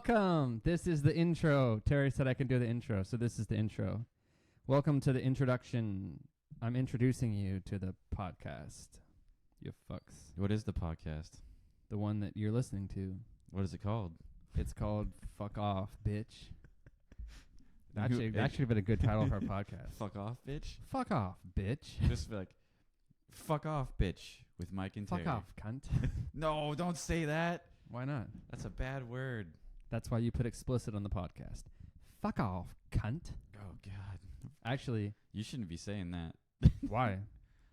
Welcome. This is the intro. Terry said I can do the intro, so this is the intro. Welcome to the introduction. I'm introducing you to the podcast. You fucks. What is the podcast? The one that you're listening to. What is it called? It's called Fuck Off, Bitch. Actually been a good title for our podcast. Fuck off, bitch. Fuck off, bitch. Just be like, fuck off, bitch, with Mike and Terry. Fuck off, cunt. No, don't say that. Why not? That's a bad word. That's why you put explicit on the podcast. Fuck off, cunt. Oh, God. Actually, You shouldn't be saying that. why?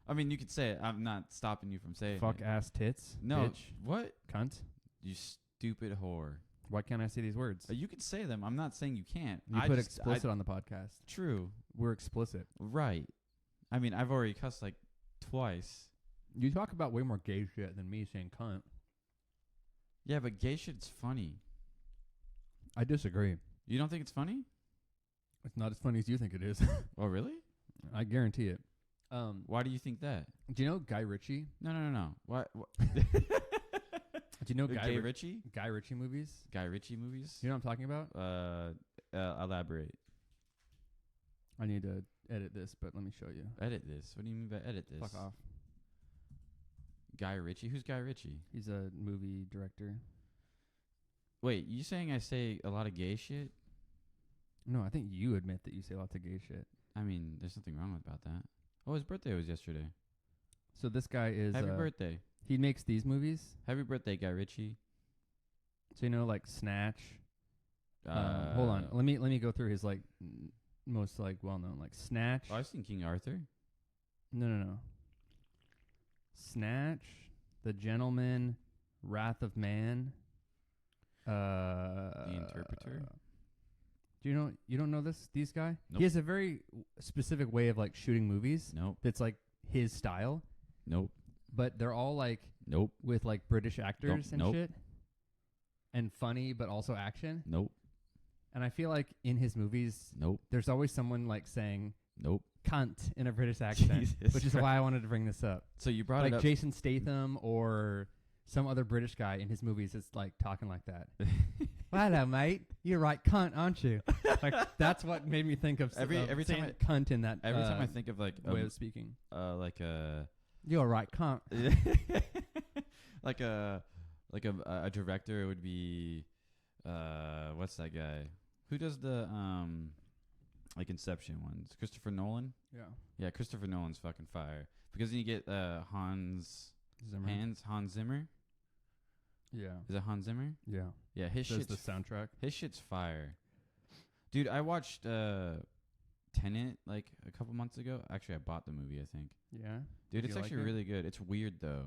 I mean, you could say it. I'm not stopping you from saying Fuck it. ass tits. No. Bitch. What? Cunt. You stupid whore. Why can't I say these words? You could say them. I'm not saying you can't. You put explicit on the podcast. True. We're explicit. Right. I mean, I've already cussed like twice. You talk about way more gay shit than me saying cunt. Yeah, but gay shit's funny. I disagree. You don't think it's funny? It's not as funny as you think it is. Oh, really? I guarantee it. Why do you think that? Do you know Guy Ritchie? No. What? Do you know Guy Ritchie? Guy Ritchie movies? Guy Ritchie movies? You know what I'm talking about? Elaborate. I need to edit this, but let me show you. Edit this. What do you mean by edit this? Fuck off. Guy Ritchie? Who's Guy Ritchie? He's a movie director. Wait, you saying I say a lot of gay shit? No, I think you admit that you say lots of gay shit. I mean, there's nothing wrong about that. Oh, his birthday was yesterday. So this guy is... Happy birthday. He makes these movies. Happy birthday, Guy Ritchie. So, you know, like Snatch. Hold on. Let me go through his, like, most, like, well-known. Like, Snatch. Oh, I've seen King Arthur. No. Snatch, The Gentleman, Wrath of Man. The Interpreter. Do you don't know these guy? Nope. He has a very specific way of like shooting movies. Nope. That's like his style. Nope. But they're all like Nope. with like British actors and Nope. shit. And funny but also action. Nope. And I feel like in his movies Nope. there's always someone like saying Nope. cunt in a British accent. Jesus which is Christ. why I wanted to bring this up. So you brought Like it up. Jason Statham or some other British guy in his movies is like talking like that. Well, hello, mate. You're right, cunt, aren't you? Like that's what made me think of Every time saying cunt in that. Every time I think of like way of speaking, like a you're right, cunt. like a director, it would be what's that guy who does the like Inception ones? Christopher Nolan. Yeah, Christopher Nolan's fucking fire because then you get Hans Zimmer. Yeah. Is it Hans Zimmer? Yeah. Yeah, his Does shit's the soundtrack. His shit's fire. Dude, I watched Tenet like a couple months ago. Actually, I bought the movie, I think. Yeah. Dude, Did it's you actually like it? really good. It's weird though.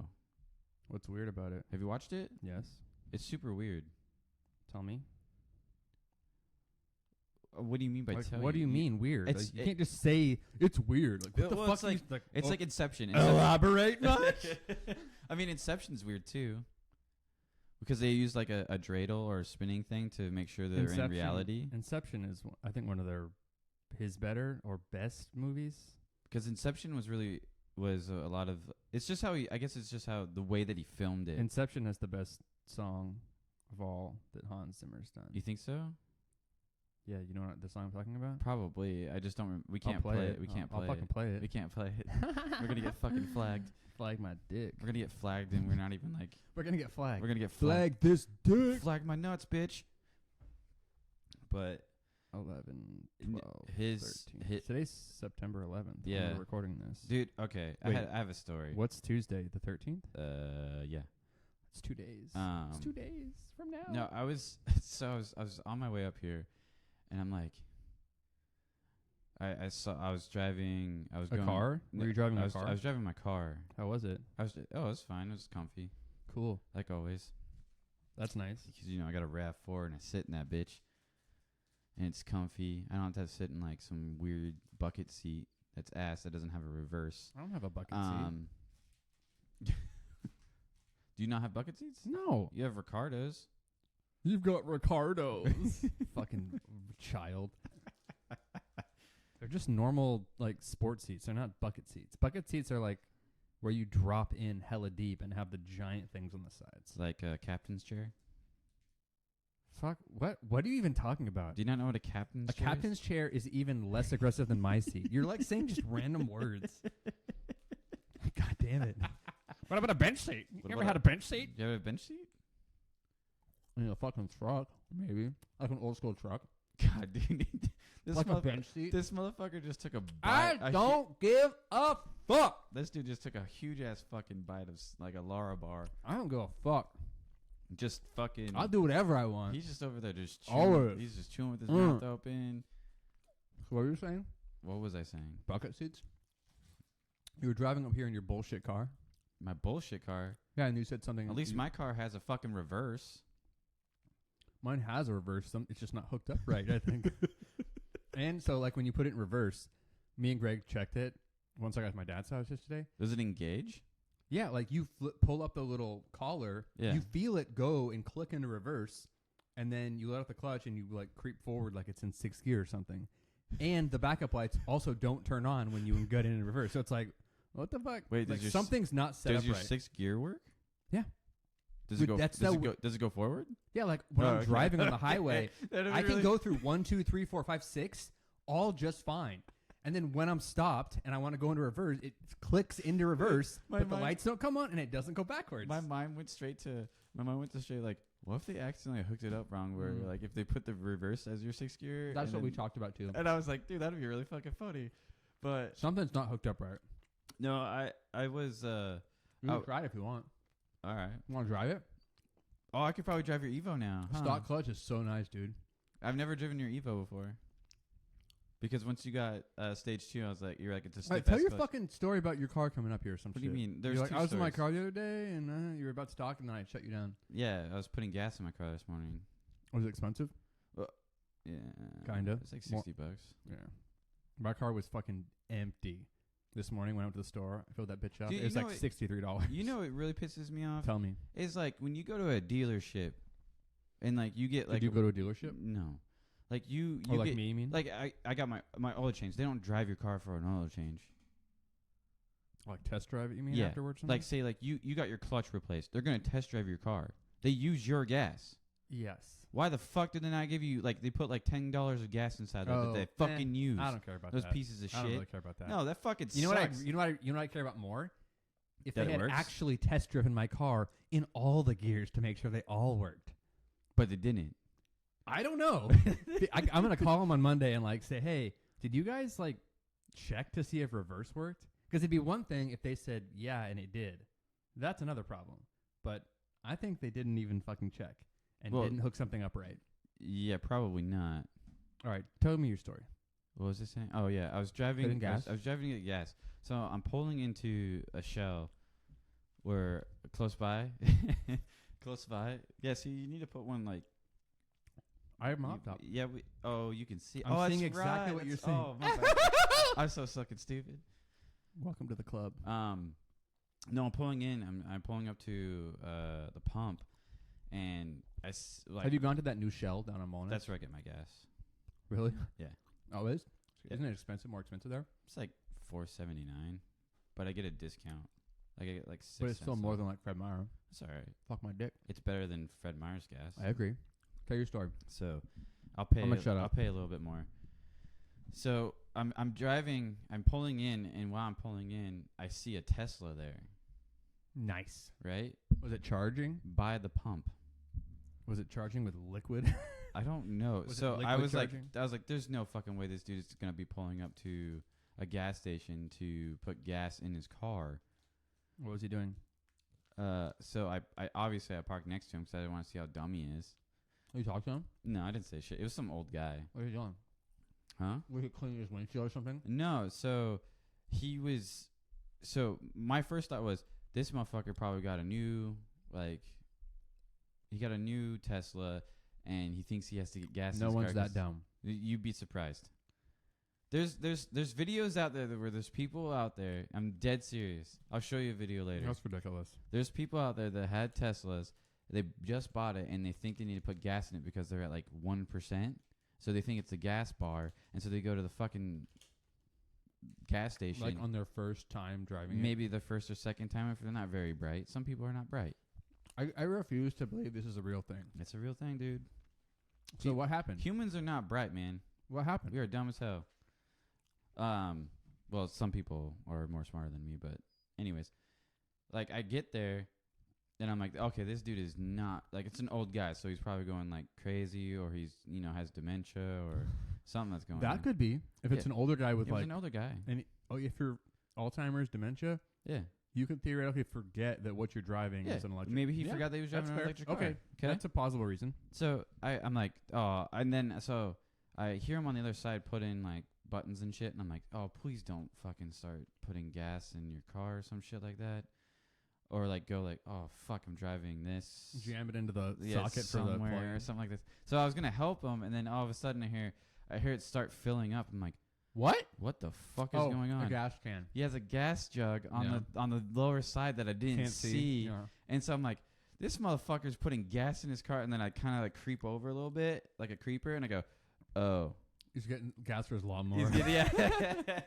What's weird about it? Have you watched it? Yes. It's super weird. Tell me. What do you mean by Like, tell what do you mean weird? It's- Like, you can't just say it's weird. Like what the Well, fuck? it's like- you- It's oh, like Inception. elaborate much? I mean, Inception's weird too. Because they use like a dreidel or a spinning thing to make sure they're in reality. Inception is, I think, one of his better or best movies. Because Inception was a lot of. It's just how I guess it's just how the way that he filmed it. Inception has the best song of all that Hans Zimmer's done. You think so? Yeah, you know what the song I'm talking about? Probably. I just don't. We I'll can't play it. We I'll- can't I'll play fucking it. play it. We can't play it. We're gonna get fucking flagged. Flag my dick. We're gonna get flagged, and we're not even like. We're gonna get flagged. We're gonna get flagged. Flag this dick. Flag my nuts, bitch. But 11, N- 12, his- 13. his- Today's September 11th. when Yeah. we're recording this. dude, okay, I Wait. have a story. What's Tuesday? The 13th? Yeah. It's 2 days. Um, it's 2 days from now. No, I was I was on my way up here, and I'm like, I was driving. I was A going, car? Were you driving a car? I was driving my car. How was it? It was fine. It was comfy, Cool. like always. That's nice. Because I got a Rav4 and I sit in that bitch, and it's comfy. I don't have to sit in like some weird bucket seat that's ass that doesn't have a reverse. I don't have a bucket seat. Do you not have bucket seats? No. You have Ricardos. You've got Ricardo's. Fucking child. They're just normal, like, sport seats. They're not bucket seats. Bucket seats are, like, where you drop in hella deep and have the giant things on the sides. It's like a captain's chair. Fuck. What are you even talking about? Do you not know what a captain's A chair captain's chair is even less aggressive than my seat. You're like saying just random words. God damn it. What about a bench seat? You ever had a bench seat? You have a bench seat? A fucking truck, maybe. Like an old school truck. God, dude. Like a bench seat. This motherfucker just took a bite. I don't give a fuck. This dude just took a huge ass fucking bite of like a Lara bar. I don't give a fuck. Just fucking. I'll do whatever I want. He's just over there just chewing. Always. He's just chewing with his mouth open. What were you saying? What was I saying? Bucket seats? You were driving up here in your bullshit car. My bullshit car. Yeah, and you said something. At least my car has a fucking reverse. Mine has a reverse. It's just not hooked up right, I think. And so, like, when you put it in reverse, me and Greg checked it once I got to my dad's house yesterday. Does it engage? Yeah, like you pull up the little collar, you feel it go and click into reverse, and then you let out the clutch and you like creep forward like it's in 6th gear or something. And the backup lights also don't turn on when you get in reverse. So it's like, what the fuck? Wait, like something's not set up right. Does your 6th gear work? Yeah. Does it go? Does it go forward? Yeah, like when I'm driving on the highway, I can go through 1, 2, 3, 4, 5, 6, all just fine. And then when I'm stopped and I want to go into reverse, it clicks into reverse, but the lights don't come on and it doesn't go backwards. My mind went straight like, what if they accidentally hooked it up wrong? Where like if they put the reverse as your 6th gear. That's what we talked about too. And I was like, dude, that'd be really fucking funny. But something's not hooked up right. No, I was. You can try it if you want. All right. You want to drive it? Oh, I could probably drive your Evo now. Huh? Stock clutch is so nice, dude. I've never driven your Evo before. Because once you got stage 2, I was like, you're like, it's a stiff tell your fucking story about your car coming up here or some shit. What shit. do you mean? There's like, two I was stories. in my car the other day and you were about to talk and then I shut you down. Yeah, I was putting gas in my car this morning. Was it expensive? Yeah. Kind of. It's like $60. Yeah. My car was fucking empty. This morning when I went to the store, I filled that bitch up. Dude, it was like $63. You know what really pisses me off? Tell me. It's like when you go to a dealership and like you get like... Did you go to a dealership? No. Like you or like get, me, you mean? Like I got my oil change. They don't drive your car for an oil change. Like test drive it, you mean, yeah. afterwards? Like say like you got your clutch replaced. They're going to test drive your car. They use your gas. Yes. Why the fuck did they not give you, like, they put like $10 of gas inside that they fucking use? I don't care about those that. pieces of shit. I don't really care about that. No, that fucking you know sucks. You know what I care about more? If that they had works? actually test driven my car in all the gears to make sure they all worked. But they didn't. I don't know. I'm going to call them on Monday and like say, hey, did you guys like check to see if reverse worked? Because it'd be one thing if they said, yeah, and it did. That's another problem. But I think they didn't even fucking check and didn't hook something up right. Yeah, probably not. All right, tell me your story. What was I saying? Oh yeah, I was driving. I was driving to get gas. So I'm pulling into a Shell, where close by. Yeah, so you need to put one like. I have my laptop. Yeah. You can see. I'm seeing exactly what you're saying. Oh, my bad. I'm so fucking stupid. Welcome to the club. No, I'm pulling in. I'm pulling up to the pump, and have you gone to that new Shell down on Molness? That's where I get my gas. Really? Yeah. Oh, it is? Yeah. Isn't it expensive? More expensive there? It's like $4.79, but I get a discount. I get like 6 But it's still cents more off. than like Fred Meyer. It's all right. Fuck my dick. It's better than Fred Meyer's gas. I agree. Tell your story. So, I'll pay. I'm gonna shut up. I'll pay a little bit more. So I'm driving. I'm pulling in, and while I'm pulling in, I see a Tesla there. Nice. Right? Was it charging? By the pump. Was it charging with liquid? I don't know. Was so it I was charging? like, there's no fucking way this dude is gonna be pulling up to a gas station to put gas in his car. What was he doing? So I obviously I parked next to him because I didn't want to see how dumb he is. You talked to him? No, I didn't say shit. It was some old guy. What are you doing? Huh? Was he cleaning his windshield or something? No. So he was. So my first thought was this motherfucker probably got a new he got a new Tesla and he thinks he has to get gas. No in his one's car that dumb. You'd be surprised. There's videos out there where there's people out there. I'm dead serious. I'll show you a video later. That's ridiculous. There's people out there that had Teslas. They just bought it and they think they need to put gas in it because they're at like 1%. So they think it's a gas bar, and so they go to the fucking gas station. Like on their first time driving Maybe the first or second time if they're not very bright. Some people are not bright. I refuse to believe this is a real thing. It's a real thing, dude. So what happened? Humans are not bright, man. What happened? We are dumb as hell. Well, some people are more smarter than me, but anyways, like I get there, and I'm like, okay, this dude is not like it's an old guy, so he's probably going like crazy, or he's has dementia or something that's going on. That could be if it's Yeah. an older guy with He was like an older guy. if you're Alzheimer's, dementia, Yeah. you can theoretically forget that what you're driving Yeah. is an electric. Maybe he Yeah, forgot that he was driving that's an fair. electric car. Okay, that's a plausible reason. So I'm like, oh, and then so I hear him on the other side put in like buttons and shit, and I'm like, oh, please don't fucking start putting gas in your car or some shit like that, or like go like, oh fuck, I'm driving this. Jam it into the Yeah, socket for the somewhere or plug. something like this. So I was gonna help him, and then all of a sudden I hear it start filling up. I'm like, What? what the fuck is going on? A gas can. He has a gas jug on the lower side that I didn't Can't see. Yeah. And so I'm like, this motherfucker's putting gas in his car, and then I kind of like creep over a little bit, like a creeper, and I go, oh. He's getting gas for his lawnmower. He's getting, yeah.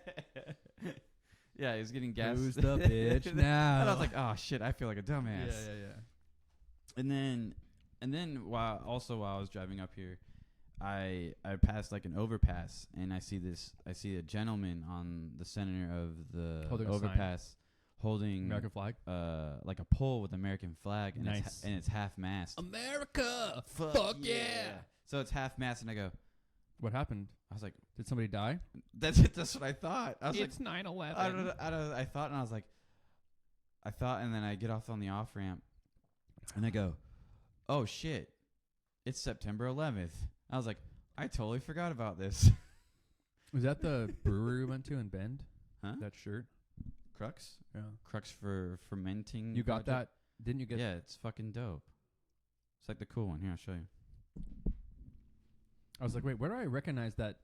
Yeah, he's getting gas. Who's the bitch now? And I was like, oh shit, I feel like a dumbass. Yeah. And then while I was driving up here, I passed like an overpass, and I see a gentleman on the center of the Holding a sign. overpass holding American flag. like a pole with American flag, and Nice. it's half mast. America. Fuck yeah. So it's half mast, and I go, What happened? I was like, Did somebody die? that's it. That's what I thought. I was It's like, 9/11. I thought, and I was like, and then I get off on the off ramp, and I go, oh shit, it's September 11th. I was like, I totally forgot about this. Was that the brewery we went to in Bend? Huh? That shirt? Crux? Yeah. Crux for fermenting. You got project? that? Didn't you get Yeah, it's fucking dope. It's like the cool one. Here, I'll show you. I was like, wait, where do I recognize that?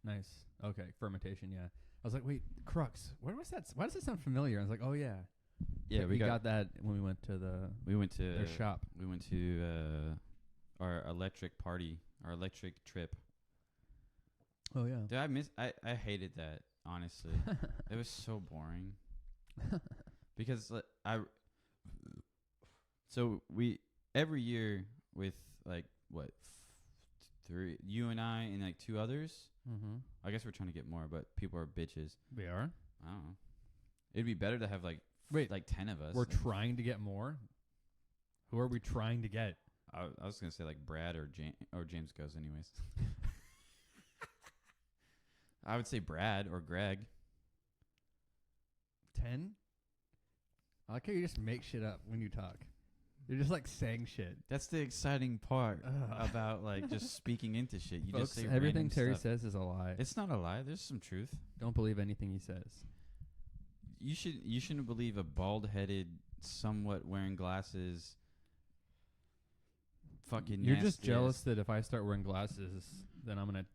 Nice. Okay, fermentation, yeah. I was like, wait, Crux. Where was that? Why does that sound familiar? I was like, oh, yeah. Yeah, we got that when we went to their shop. We went to our electric party, our electric trip. Oh, yeah. Dude, I hated that, honestly. It was so boring. Because so we every year with like what three, you and I and like two others. Mm-hmm. I guess we're trying to get more, but people are bitches. We are? I don't know. It'd be better to have like like 10 of us. We're like, trying to get more? Who are we trying to get? I was gonna say like Brad or James goes anyways. I would say Brad or Greg. 10? I like how you just make shit up when you talk. You're just like saying shit. That's the exciting part Ugh. about like just speaking into shit. You Folks, just say everything random Terry stuff. says is a lie. It's not a lie. There's some truth. Don't believe anything he says. You shouldn't believe a bald-headed, somewhat wearing glasses. Fucking. You're just nasty jealous ass- that if I start wearing glasses, then I'm gonna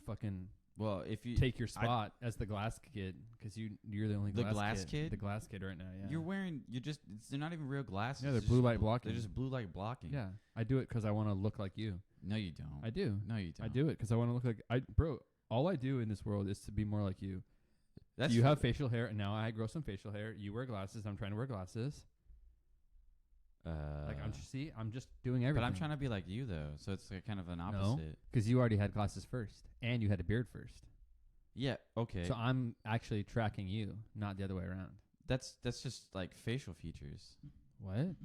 fucking Well, if you take your spot as the glass kid because you're the only The glass, glass kid? The glass kid right now. Yeah. they're not even real glasses. Yeah, they're It's blue just light blocking. They're just blue light blocking. Yeah, I do it because I want to look like you. No, you don't. I do. No, you don't. I do it because I want to look like bro. All I do in this world is to be more like you. That's You have facial hair, and now I grow some facial hair. You wear glasses. I'm trying to wear glasses. Like I'm just doing everything. But I'm trying to be like you though, so it's like kind of an No. opposite. because you already had glasses first, and you had a beard first. Yeah. Okay. So I'm actually tracking you, not the other way around. That's just like facial features. What?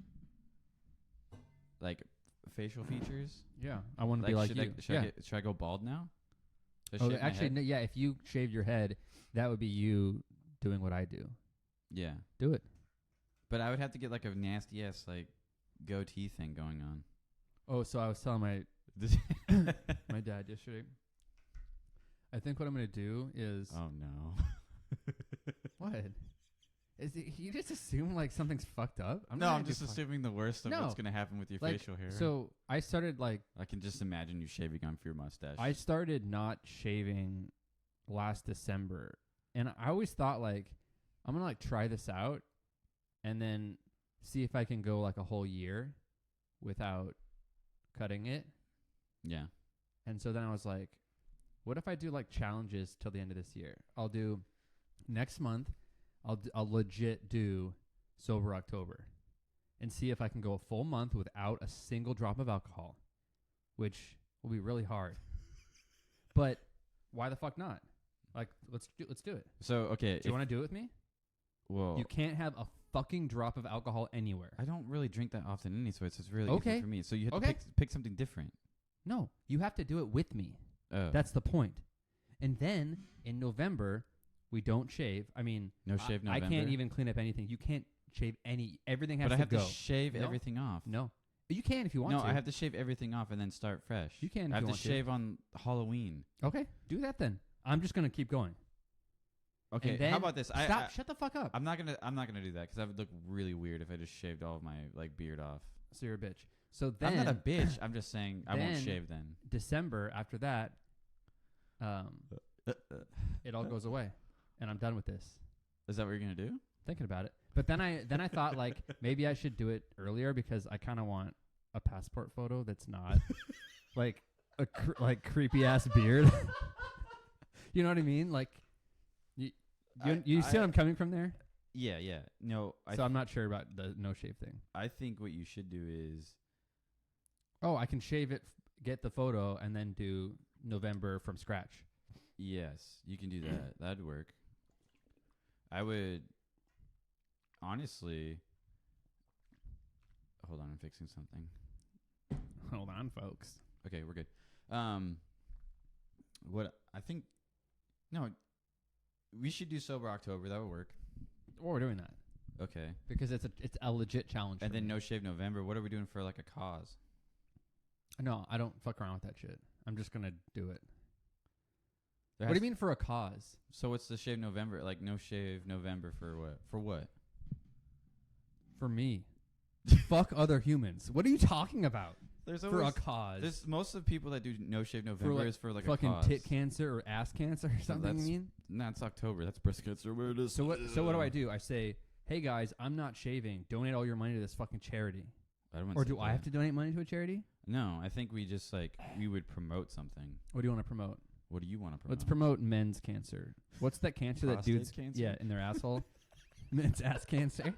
Like facial features. Yeah, I want to be like you. Should I go bald now? Just Oh, shave my actually, head? no, yeah. If you shave your head, that would be you doing what I do. Yeah. Do it. But I would have to get like a nasty ass like goatee thing going on. Oh, so I was telling my my dad yesterday. I think what I'm gonna do is Oh no. what? Is it, you just assume like something's fucked up? No, not I'm gonna just do fuck- assuming the worst of No. what's gonna happen with your Like, facial hair. So I started like I can just imagine you shaving off your mustache. I started not shaving last December, and I always thought like I'm gonna like try this out, and then see if I can go like a whole year without cutting it. Yeah. And so then I was like, what if I do like challenges till the end of this year? I'll do next month. I'll legit do sober October, and see if I can go a full month without a single drop of alcohol, which will be really hard. But why the fuck not? Like, let's do it. So okay, Do you want to do it with me? well, You can't have a fucking drop of alcohol anywhere. I don't really drink that often anyway, so it's really Okay. easy for me. So you have Okay. to pick something different. No, you have to do it with me. Oh, That's the point. And then in November, we don't shave. I mean, no shave I November. can't even clean up anything. You can't shave everything has But I to have go. to shave No. everything off. No. You can if you want No, to. I have to shave everything off and then start fresh. You can if I have you to want to. shave on Halloween. Okay, do that then. I'm just going to keep going. Okay, And then how about this? Stop. Shut the fuck up. I'm not gonna do that because I would look really weird if I just shaved all of my like beard off. So you're a bitch. So then I'm not a bitch. I'm just saying I won't then- shave then. December after that, it all goes away, and I'm done with this. Is that what you're gonna do? Thinking about it, but then I thought like maybe I should do it earlier because I kind of want a passport photo that's not like a like creepy ass beard. You know what I mean? Like you see what I'm coming from there? Yeah. No, So I'm not sure about the no shave thing. I think what you should do is Oh, I can shave it, get the photo, and then do November from scratch. yes, you can do that. That'd work. I would honestly. Hold on, I'm fixing something. Hold on, folks. Okay, we're good. What I think, no, we should do sober October. That would work. Or we're doing that Okay, because it's a legit challenge. and for then me. no shave November. What are we doing for like a cause? No, I don't fuck around with that shit. I'm just gonna do it. There What do has- you mean for a cause? So what's the shave November? Like no shave November for what? For what? For me. Fuck other humans. What are you talking about? There's For a cause. There's most of the people that do no shave November like, is for like fucking a cause. tit cancer or ass cancer or something. that's- You mean? No, it's October. That's breast cancer awareness. So what do I do? I say, hey guys, I'm not shaving. Donate all your money to this fucking charity. Or do I have to donate money to a charity? No, I think we just we would promote something. What do you want to promote? What do you want to promote? Let's promote men's cancer. What's that cancer that Prostate dudes cancer? Yeah, in their asshole? Men's ass cancer.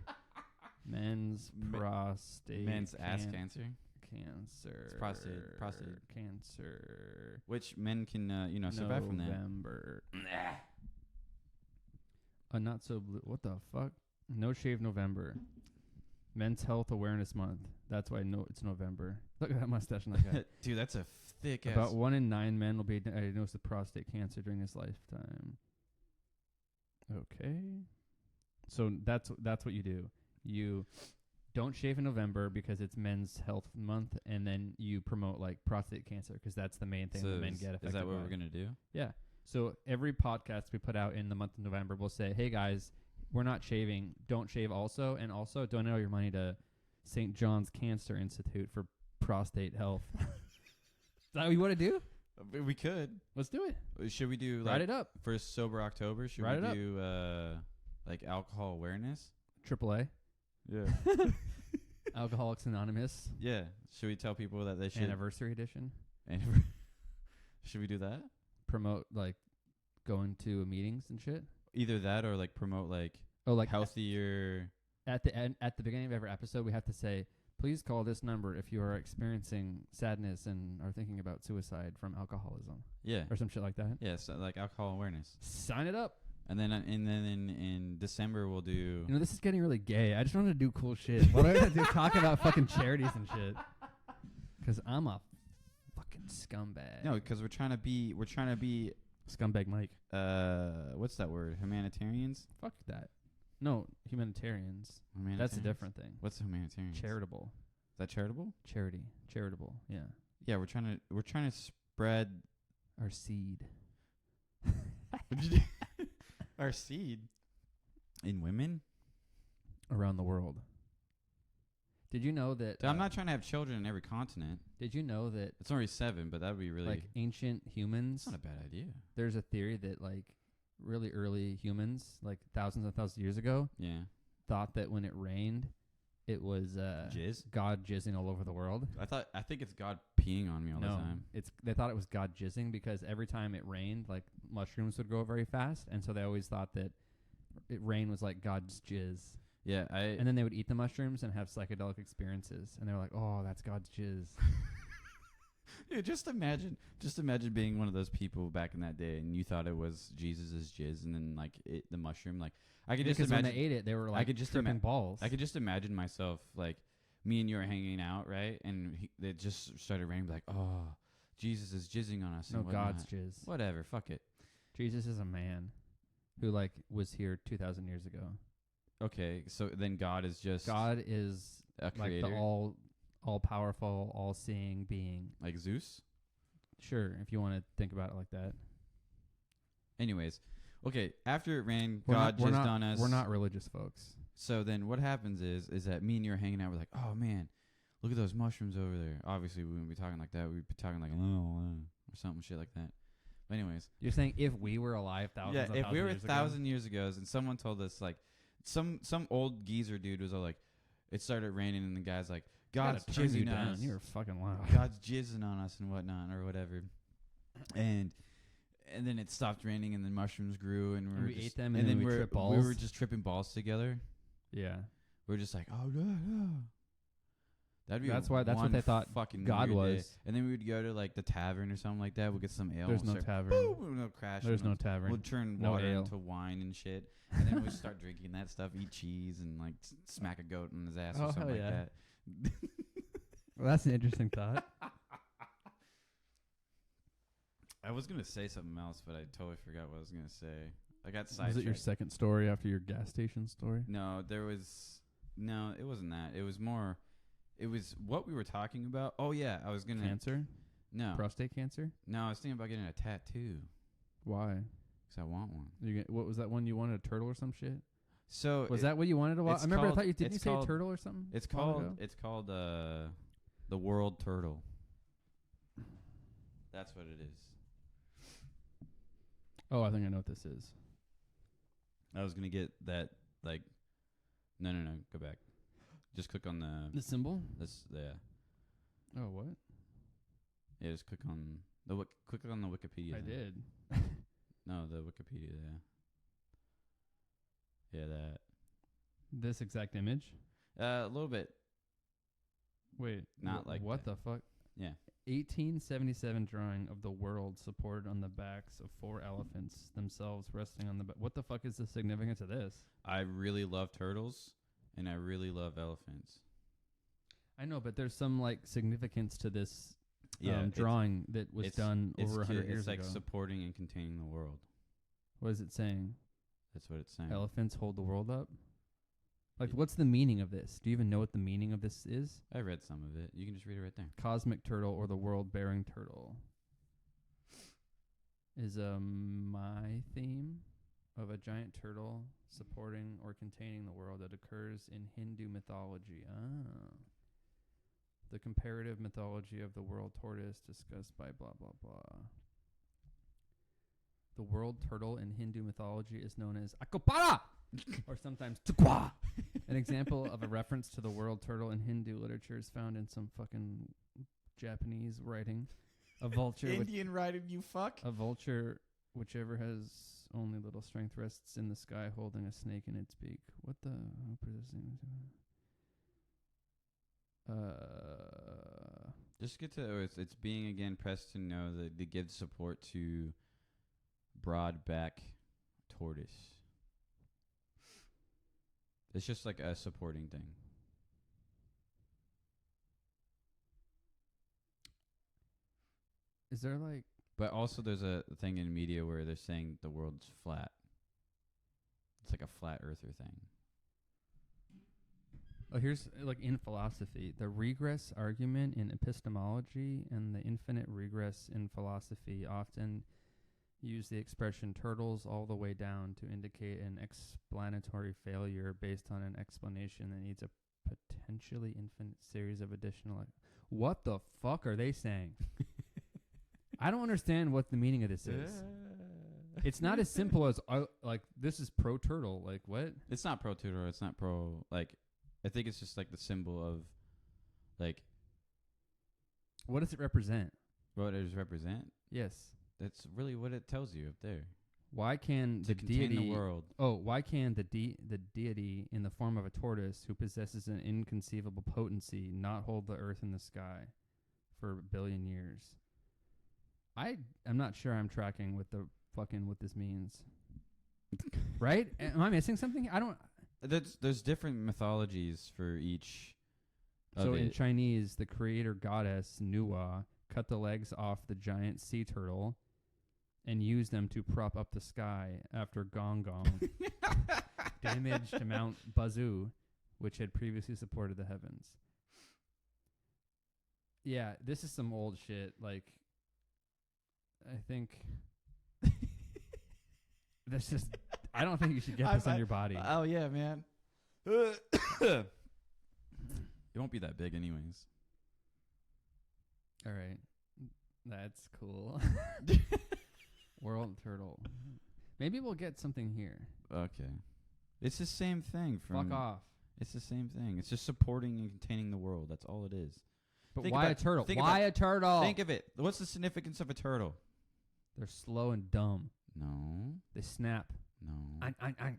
Men's prostate. men's ass cancer, Cancer. It's prostate. Cancer. which men can survive from that. November. Not so blue. What the fuck? No shave November. Men's Health Awareness Month. That's why it's November. Look at that mustache on that guy. Dude, that's a thick ass. About 1 in 9 men will be diagnosed with prostate cancer during his lifetime. Okay. So that's what you do. You don't shave in November because it's Men's Health Month, and then you promote like prostate cancer because that's the main thing So that men get affected Is that what by. we're gonna do? Yeah. So every podcast we put out in the month of November, we'll say, hey guys, we're not shaving. Don't shave also. And also donate all your money to St. John's Cancer Institute for prostate health. Is that what you want to do? We could. Let's do it. Should we do Write it up. for sober October? Should Write we it up. do like alcohol awareness? AAA. Yeah. Alcoholics Anonymous. Yeah. Should we tell people that they should? Anniversary edition. Should we do that? Promote like going to meetings and shit. Either that or like promote like Oh, like healthier. at the end, at the beginning of every episode, we have to say, please call this number if you are experiencing sadness and are thinking about suicide from alcoholism Yeah. or some shit like that. Yeah. So like alcohol awareness. Sign it up. And then in December we'll do. You know, this is getting really gay. I just wanted to do cool shit. What do I have to do? Talk about fucking charities and shit. Because I'm a fucking scumbag. No, because we're trying to be Scumbag Mike. what's that word? Humanitarians. Fuck that. No, humanitarians. That's a different thing. What's humanitarian? Charitable. Is that charitable? Charity. Charitable. Yeah. Yeah, we're trying to spread Our seed. our seed in women. Around the world. Did you know that... I'm not trying to have children in every continent. Did you know that, It's only 7, but that would be really. like, ancient humans... It's not a bad idea. There's a theory that, like, really early humans, like thousands and thousands of years ago, Yeah. thought that when it rained, it was Jizz. God jizzing all over the world. I think it's God peeing on me all the time. They thought it was God jizzing because every time it rained, like mushrooms would grow very fast, and so they always thought that rain was like God's jizz. Yeah, And then they would eat the mushrooms and have psychedelic experiences, and they were like, "Oh, that's God's jizz." Dude, just imagine being one of those people back in that day, and you thought it was Jesus' jizz, and then like the mushroom. Like I could just Because when imagine. they ate it, they were like could just tripping balls. I could just imagine myself like me and you are hanging out, right? And it just started raining, like, oh, Jesus is jizzing on us. No, and whatnot. God's jizz. Whatever, fuck it. Jesus is a man who like was here 2,000 years ago. Okay, so then God is just God is a creator, like the all powerful, all seeing being. like Zeus. Sure, if you want to think about it like that. Anyways, okay. After it rained, We're God not, we're jizzed not, on us. We're not religious folks. So then what happens is that me and you are hanging out. We're like, oh man, look at those mushrooms over there. Obviously, we wouldn't be talking like that. We'd be talking like, or something shit like that. But anyways. You're saying if we were alive thousands of if we were years 1,000 years ago and someone told us, like, some old geezer dude was all like, it started raining and the guy's like, God's jizzing on us. You're fucking loud. God's jizzing on us and whatnot or whatever. And then it stopped raining and the mushrooms grew and we ate them and then we tripped balls. We were just tripping balls together. Yeah. We were just like, oh yeah, yeah. That'd be that's what they thought fucking God was. Day. And then we would go to like the tavern or something like that. We'll get some ale. There's no tavern. Boom, we'll crash. There's no tavern. We'll turn no water ale. into wine and shit. And then we'll start drinking that stuff, eat cheese, and like smack a goat in his ass or something like that. Well, that's an interesting thought. I was gonna say something else, but I totally forgot what I was gonna say. I got sidetracked. Was it your second story after your gas station story? No, it wasn't that. It was more. It was what we were talking about. Oh yeah, I was gonna cancer. No, prostate cancer. No, I was thinking about getting a tattoo. Why? Because I want one. What was that one you wanted? A turtle or some shit? So was that what you wanted to watch? I remember I thought you did. You say a turtle or something? It's called the world turtle. That's what it is. Oh, I think I know what this is. I was gonna get that. Like, no, go back. Just click on the symbol. Yeah. Oh, what? Yeah, just click on the Wikipedia. I did. No, the Wikipedia. Yeah, that. This exact image. A little bit. Wait, not like what that. the fuck? Yeah. 1877 drawing of the world supported on the backs of 4 elephants, themselves resting on the back. What the fuck is the significance of this? I really love turtles, and I really love elephants. I know, but there's some like significance to this drawing that was done over 100 years ago. It's like supporting and containing the world. What is it saying? That's what it's saying. Elephants hold the world up? Like, what's the meaning of this? Do you even know what the meaning of this is? I read some of it. You can just read it right there. Cosmic turtle or the world-bearing turtle is my theme of a giant turtle supporting or containing the world that occurs in Hindu mythology. The comparative mythology of the world tortoise discussed by blah, blah, blah. The world turtle in Hindu mythology is known as Akopara! Or sometimes Tukwa. An example of a reference to the world turtle in Hindu literature is found in some fucking Japanese writing. A vulture. Indian writing, you fuck. A vulture, whichever has only little strength, rests in the sky holding a snake in its beak. What the? Just get to it's being again pressed to know that they give support to broadback tortoise. It's just like a supporting thing. Is there like... But also there's a thing in media where they're saying the world's flat. It's like a flat earther thing. Oh, here's like in philosophy, the regress argument in epistemology and the infinite regress in philosophy often use the expression turtles all the way down to indicate an explanatory failure based on an explanation that needs a potentially infinite series of additional... What the fuck are they saying? I don't understand what the meaning of this is. It's not as simple as, like, this is pro-turtle. Like, what? It's not pro-turtle. It's not pro... Like, I think it's just, like, the symbol of, like... What does it represent? What does it represent? Yes. That's really what it tells you up there. Why can the deity the world? Oh, why can the deity in the form of a tortoise who possesses an inconceivable potency not hold the earth and the sky for a billion years? I'm not sure I'm tracking with the fucking what this means. Right? Am I missing something? I don't. There's different mythologies for each. So in Chinese, the creator goddess Nuwa cut the legs off the giant sea turtle and used them to prop up the sky after Gong Gong damaged Mount Bazu, which had previously supported the heavens. Yeah, this is some old shit. Like, I think that's just. I don't think you should get this on your body. Oh yeah, man. It won't be that big, anyways. All right, that's cool. World turtle. Maybe we'll get something here. Okay, it's the same thing. Fuck off. It's the same thing. It's just supporting and containing the world. That's all it is. But why a turtle? Why a turtle? Think of it. What's the significance of a turtle? They're slow and dumb. No. They snap. No. I.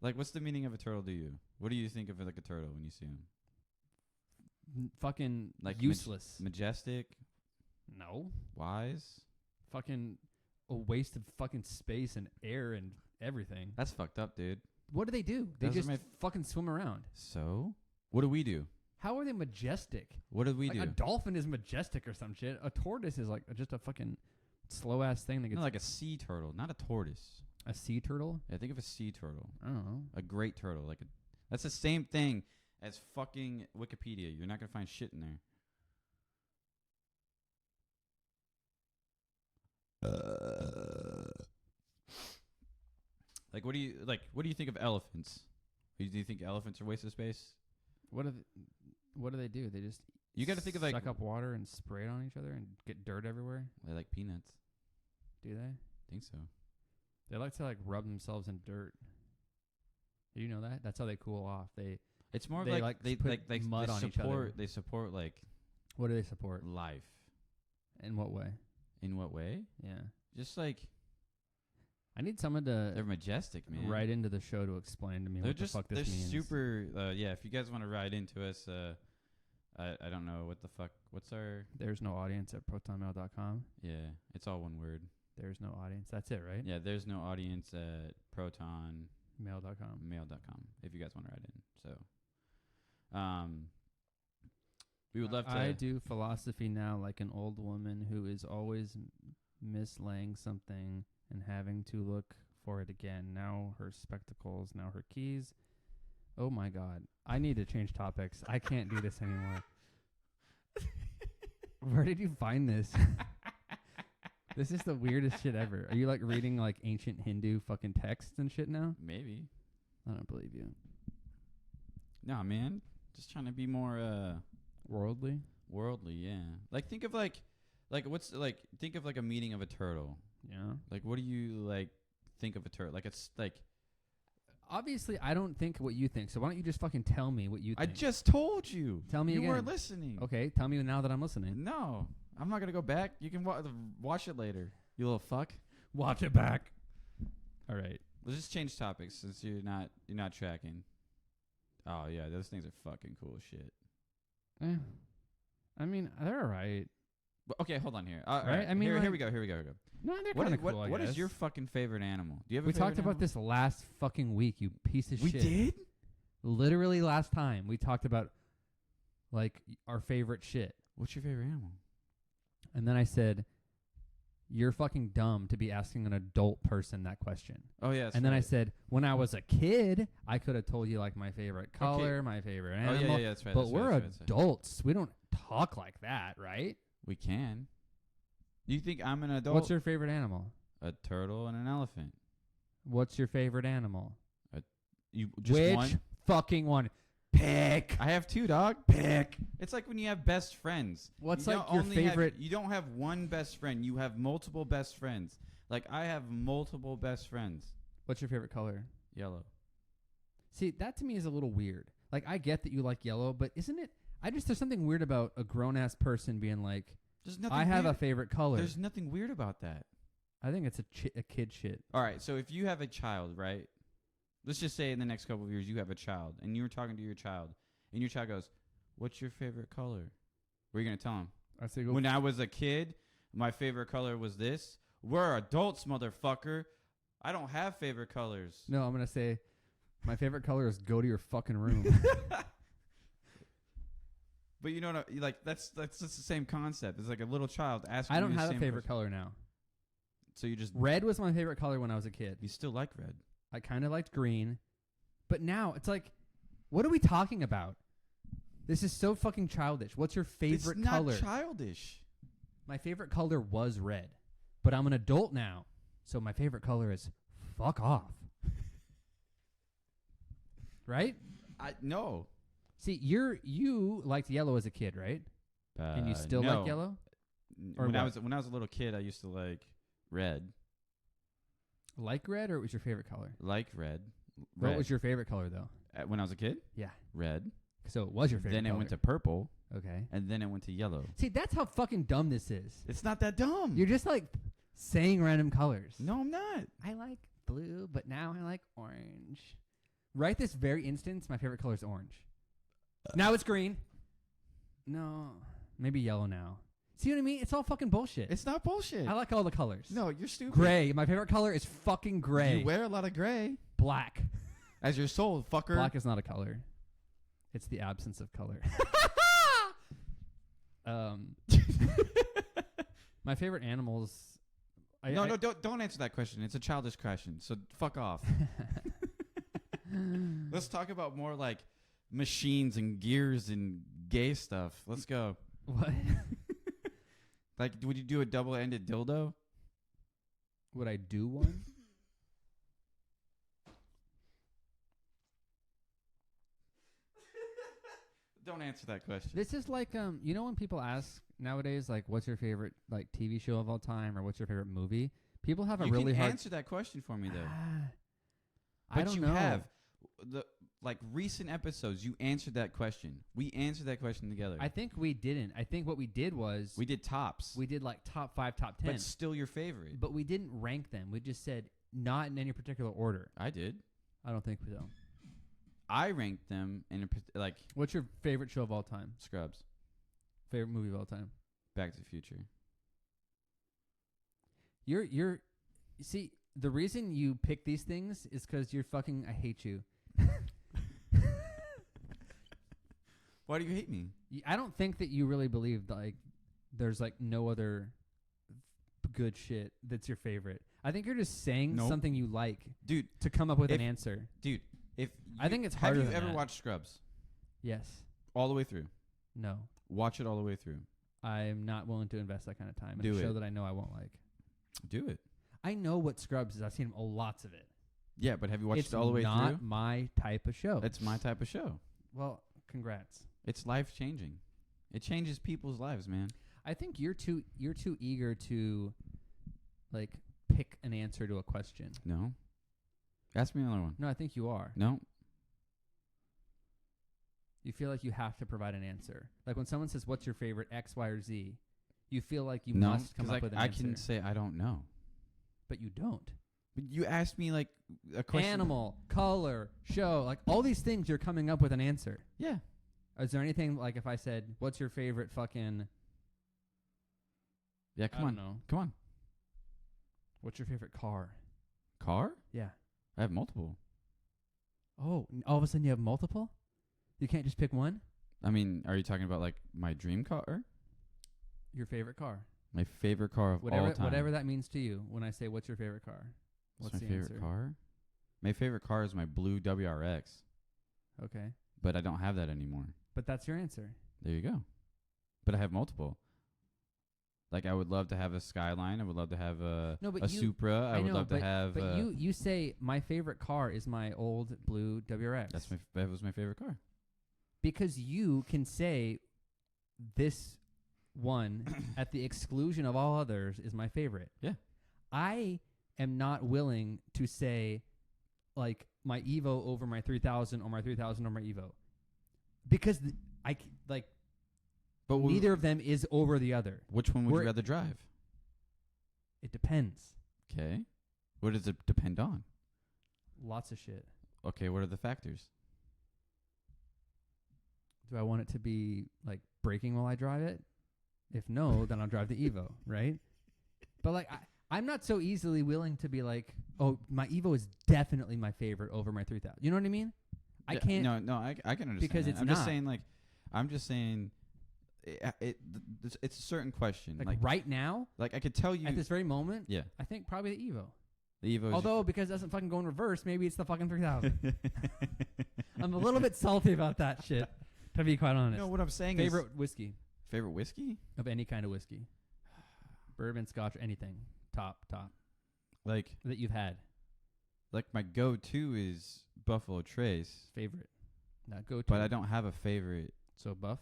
Like, what's the meaning of a turtle to you? What do you think of like a turtle when you see him? Fucking like useless. Majestic? No. Wise? Fucking a waste of fucking space and air and everything. That's fucked up, dude. What do? They just fucking swim around. So? What do we do? How are they majestic? What do we do? A dolphin is majestic or some shit. A tortoise is like just a fucking slow ass thing that gets. No, like a sea turtle, not a tortoise. A sea turtle? Yeah, think of a sea turtle. I don't know. A great turtle, that's the same thing as fucking Wikipedia. You're not gonna find shit in there. Like, what do you think of elephants? Do you think elephants are a waste of space? What do they do? They just you got to think of like suck up water and spray it on each other and get dirt everywhere. They like peanuts. Do they? I think so. They like to like rub themselves in dirt. Do you know that? That's how they cool off. It's more they like they put like mud on each other. They support like. What do they support? Life. In what way? In what way? Yeah. Just like. I need someone to. They're majestic, man. Write into the show to explain to me what the fuck this means. They're super. Yeah, if you guys want to write into us, I don't know what the fuck. What's our? There's no audience at protonmail.com. Yeah, it's all one word. There's no audience. That's it, right? Yeah, there's no audience at protonmail.com. Mail.com. If you guys want to write in, so. We would love to. I do philosophy now like an old woman who is always mislaying something and having to look for it again. Now her spectacles, now her keys. Oh my God. I need to change topics. I can't do this anymore. Where did you find this? This is the weirdest shit ever. Are you like reading like ancient Hindu fucking texts and shit now? Maybe. I don't believe you. Nah, man. Just trying to be more worldly? Worldly, yeah. Like think of like what's like think of like a meeting of a turtle. Yeah. Like what do you like think of a turtle? Like it's like obviously I don't think what you think. So why don't you just fucking tell me what you think? I just told you. Tell me you again. You weren't listening. Okay, tell me now that I'm listening. No. I'm not going to go back. You can watch it later. You little fuck. Watch it back. All right. Let's just change topics since you're not tracking. Oh yeah, those things are fucking cool as shit. I mean, they're all right. But, okay, hold on here. Right? I mean, here we go. No, they're kind of cool. What is your fucking favorite animal? Do you have a We favorite talked about this last fucking week, you piece of shit. We did? Literally last time we talked about like our favorite shit. What's your favorite animal? And then I said, you're fucking dumb to be asking an adult person that question. Oh, yeah. And then I said, when I was a kid, I could have told you like my favorite color, my favorite animal. Oh, yeah, that's right. But we're adults. We don't talk like that, right? We can. Do you think I'm an adult? What's your favorite animal? A turtle and an elephant. What's your favorite animal? Which fucking one? Pick. I have two, dog. Pick. It's like when you have best friends. What's like your favorite? You don't have one best friend. You have multiple best friends. Like I have multiple best friends. What's your favorite color? Yellow. See, that to me is a little weird. Like I get that you like yellow, but isn't it? There's something weird about a grown ass person being like, I have a favorite color. There's nothing weird about that. I think it's a kid shit. All right, so if you have a child, right? Let's just say in the next couple of years you have a child, and you're talking to your child, and your child goes, "What's your favorite color?" What are you gonna tell him? I say go. When I was a kid, my favorite color was this. We're adults, motherfucker. I don't have favorite colors. No, I'm gonna say my favorite color is go to your fucking room. But you know what? Like that's just the same concept. It's like a little child asking. I don't you the have a same favorite question. color now. So you just Red was my favorite color when I was a kid. you still like red. I kind of liked green, but now it's like, what are we talking about? This is so fucking childish. What's your favorite it's color? not childish. My favorite color was red, but I'm an adult now, so my favorite color is fuck off. Right? No. See, you liked yellow as a kid, right? And you still no. like yellow? Or When I what? was a little kid, I used to like red. Like red, or it was your favorite color? Like red. What was your favorite color, though? When I was a kid? Yeah. Red. So it was your favorite Then color. it went to purple, Okay. and then it went to yellow. See, that's how fucking dumb this is. It's not that dumb. You're just like saying random colors. No, I'm not. I like blue, but now I like orange. Right this very instance, my favorite color is orange. Now it's green. No, maybe yellow now. See what I mean? It's all fucking bullshit. It's not bullshit. I like all the colors. No, you're stupid. Gray. My favorite color is fucking gray. You wear a lot of gray Black. as your soul, fucker. Black is not a color. It's the absence of color. My favorite animals. No, don't answer that question. It's a childish question. So fuck off. Let's talk about more like machines and gears and gay stuff. Let's go. What? Like, would you do a double-ended dildo? Would I do one? Don't answer that question. This is like you know when people ask nowadays like what's your favorite like TV show of all time or what's your favorite movie? People have a you really can hard answer that question for me though. I But don't you know. have the like recent episodes. You answered that question. We answered that question together. I think we didn't. I think what we did was we did tops, we did like top 5, top 10. but still your favorite. But we didn't rank them. We just said not in any particular order. I did. I don't think so. I ranked them in like What's your favorite show of all time? Scrubs, Favorite movie of all time? Back to the Future. You're see, the reason you pick these things is because you're fucking I hate you. Why do you hate me? I don't think that you really believe that, like there's like no other good shit that's your favorite. I think you're just saying Nope. something you like, Dude, to come up with an If- answer. dude, if I think it's have harder you than ever that. watched Scrubs Yes. all the way through? No. Watch it all the way through. I'm not willing to invest that kind of time in Do a show it. that I know I won't like. Do it. I know what Scrubs is. I've seen lots of it. Yeah, but have you watched It's it all the way not through? my type of show. It's my type of show. Well, congrats. It's life changing. It changes people's lives, man. I think you're too eager to like pick an answer to a question. No. Ask me another one. No, I think you are. No. You feel like you have to provide an answer. Like when someone says, "What's your favorite X, Y, or Z?" You feel like you No, must come up with an I answer, can say I don't know. but you don't. But you asked me like a question. Animal, color, show, like all these things, you're coming up with an answer. Yeah. Is there anything like if I said, "What's your favorite fucking?" Yeah, I come don't on. know. Come on. What's your favorite car? Car? Yeah. I have multiple. Oh, all of a sudden you have multiple? You can't just pick one? I mean, are you talking about like my dream car? Your favorite car. My favorite car of all time. Whatever that means to you when I say what's your favorite car. What's What's my the favorite answer? car? My favorite car is my blue WRX, Okay. but I don't have that anymore. But that's your answer. There you go. But I have multiple. Like I would love to have a Skyline. I would love to have a No, but a you- Supra. I would know, love to have. But you say my favorite car is my old blue WRX. that was my favorite car. Because you can say this one at the exclusion of all others is my favorite. Yeah. I am not willing to say like my Evo over my 3000 or my 3000 over my Evo. Because But neither of them is over the other. Which one would We're- you rather drive? It depends. Okay. What does it depend on? Lots of shit. Okay, what are the factors? Do I want it to be like braking while I drive it? If no, then I'll drive the Evo, right? But like, I'm not so easily willing to be like, oh, my Evo is definitely my favorite over my 3000. You know what I mean? I can't. No, I can understand because that. it's I'm not. just saying, like, I'm just saying, it's a certain question. Like right now, like I could tell you at this very moment, yeah, I think probably the Evo. the Evo. Although because it doesn't fucking go in reverse, maybe it's the fucking 3000. I'm a little bit salty about that shit, to be quite honest. No, what I'm saying Favorite whiskey favorite whiskey, of any kind of whiskey, bourbon, Scotch, anything, top like that you've had. like my go-to is Buffalo Trace, Favorite, not go to. but I don't have a favorite. So Buff.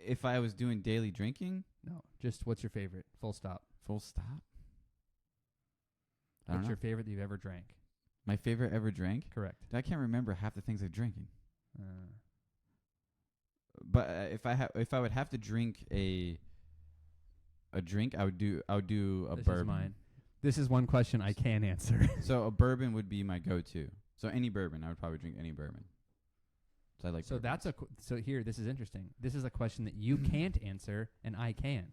If I was doing daily drinking, No, just what's your favorite? Full stop. full stop. I don't What's know. your favorite that you've ever drank? My favorite ever drank? Correct. I can't remember half the things I'm drinking. Uh, But if I would have to drink a drink, I would do a this bourbon. is mine. This is one question I can answer. So a bourbon would be my go-to. So any bourbon, I would probably drink any bourbon. So I like. So that's so here. This is interesting. This is a question that you can't answer and I can,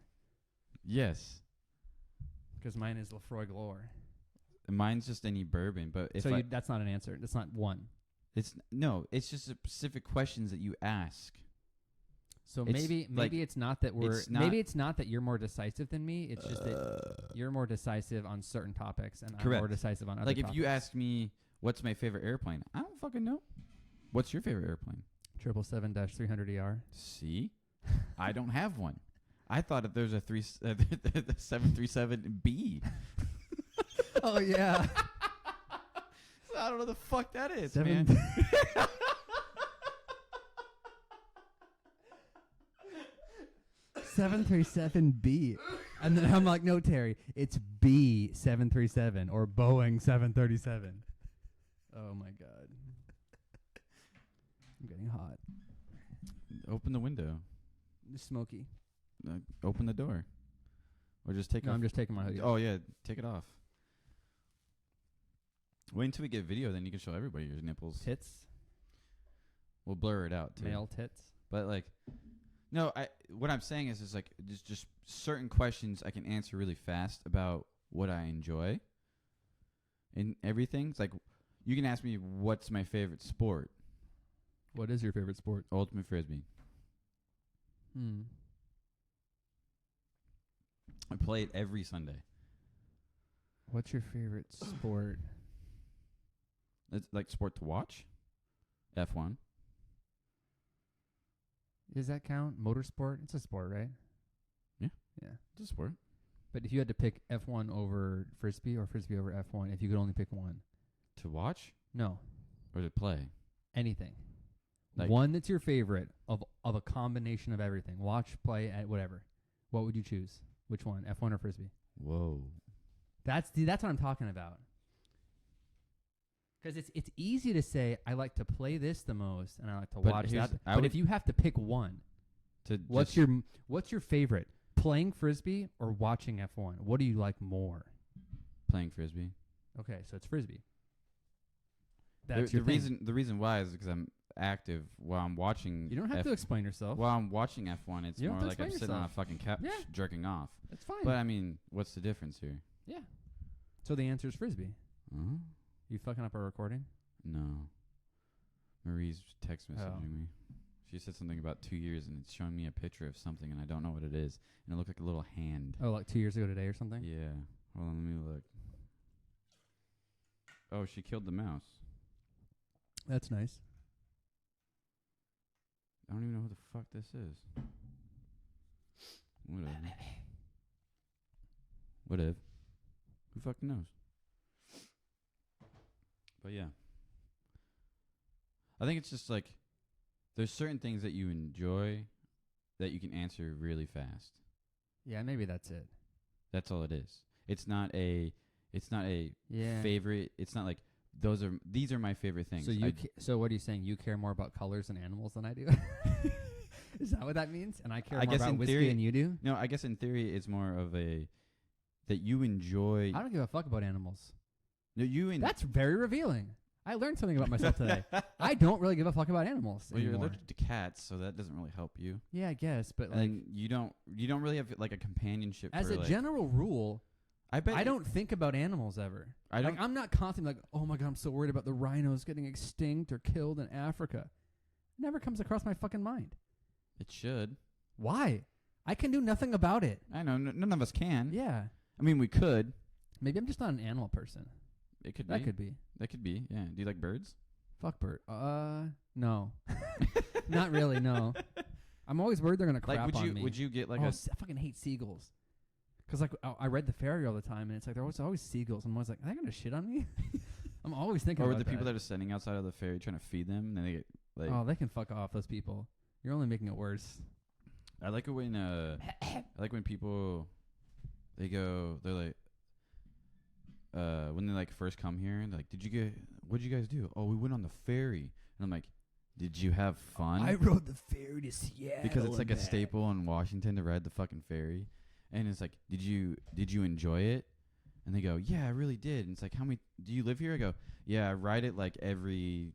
yes. because mine is Lefroy Galore. Mine's just any bourbon, but if So that's not an answer. That's not one. it's just specific questions that you ask. So It's maybe like- it's not that we're it's not- maybe it's not that you're more decisive than me. It's just that you're more decisive on certain topics and I'm more Correct. decisive on other Like topics. if you ask me what's my favorite airplane, I don't fucking know. What's your favorite airplane? 777-300ER. See, I don't have one. I thought if there's a the 737B. Oh yeah. So I don't know the fuck that is, Seven- man. 737B. And then I'm like, no, Terry, it's B737 or Boeing 737. Oh my God. I'm getting hot. Open the window. Smoky. Open the door. Or just take No, off. I'm just taking my hoodie off. Oh yeah, take it off. Wait until we get video, then you can show everybody your nipples. Tits, We'll blur it out too. male tits. But like, no, what I'm saying is like just certain questions I can answer really fast about what I enjoy. And everything. It's like you can ask me what's my favorite sport. What is your favorite sport? Ultimate Frisbee. I play it every Sunday. What's your favorite sport? It's like sport to watch. F1. Does that count? Motorsport? It's a sport, right? Yeah. Yeah. It's a sport. But if you had to pick F1 over Frisbee or Frisbee over F1, if you could only pick one. To watch No. or to play? Anything. Like- One that's your favorite of a combination of everything. Watch, play, whatever. What would you choose? Which one? F1 or Frisbee? Whoa. That's what I'm talking about. Because it's easy to say I like to play this the most and I like to But watch here's- that. I But would- if you have to pick one, To what's your favorite? Playing Frisbee or watching F1? What do you like more? playing Frisbee? Okay, so it's Frisbee. The That's your thing. reason why is because I'm active while I'm watching. You don't have to explain yourself. While I'm watching F1, it's You don't more have to like I'm explain sitting on a yourself. fucking couch Yeah. jerking off. That's fine. But I mean, what's the difference here? Yeah. So the answer is Frisbee. Uh-huh. You fucking up our recording? No. Marie's text messaging Oh. me. She said something about 2 years, and it's showing me a picture of something, and I don't know what it is. And it looked like a little hand. Oh, like 2 years ago today or something? Yeah. Hold on, let me look. Oh, she killed the mouse. That's nice. I don't even know who the fuck this is. Whatever. Whatever. Who fucking knows? But yeah. I think it's just like there's certain things that you enjoy that you can answer really fast. Yeah, maybe that's it. That's all it is. It's not a Yeah. favorite. It's not like these are my favorite things. So so what are you saying? You care more about colors and animals than I do? Is that what that means? And I care I more guess about in whiskey theory- than you do? No, I guess in theory it's more of a that you enjoy. I don't give a fuck about animals. No, That's very revealing. I learned something about myself today. I don't really give a fuck about animals Well, you're anymore. allergic to cats, so that doesn't really help you. Yeah, I guess, but like And you don't really have like a companionship. as for, a like, general rule, I bet I don't think about animals ever. I don't. Like I'm not constantly like, oh my god, I'm so worried about the rhinos getting extinct or killed in Africa. Never comes across my fucking mind. It should. Why? I can do nothing about it. I know. None of us can. Yeah. I mean, we could. Maybe I'm just not an animal person. It could That be. could be. That could be. Yeah. Do you like birds? Fuck bird. No. Not really, no. I'm always worried they're going to crap Like, on me. would you get like I fucking hate seagulls. Because like I read the fairy all the time, and it's like there was always seagulls. I'm always like, are they going to shit on me? I'm always thinking or about the people that. that are standing outside of the ferry trying to feed them, and then they get like. Oh, they can fuck off, those people. You're only making it worse. I like it when I like when people they're like when they like first come here and they're like, what'd you guys do? Oh, we went on the ferry. And I'm like, did you have fun? I rode the ferry to Seattle. Because it's like and a back. staple in Washington to ride the fucking ferry. And it's like, did you enjoy it? And they go, yeah, I really did. And it's like, how many do you live here? I go, yeah, I ride it like every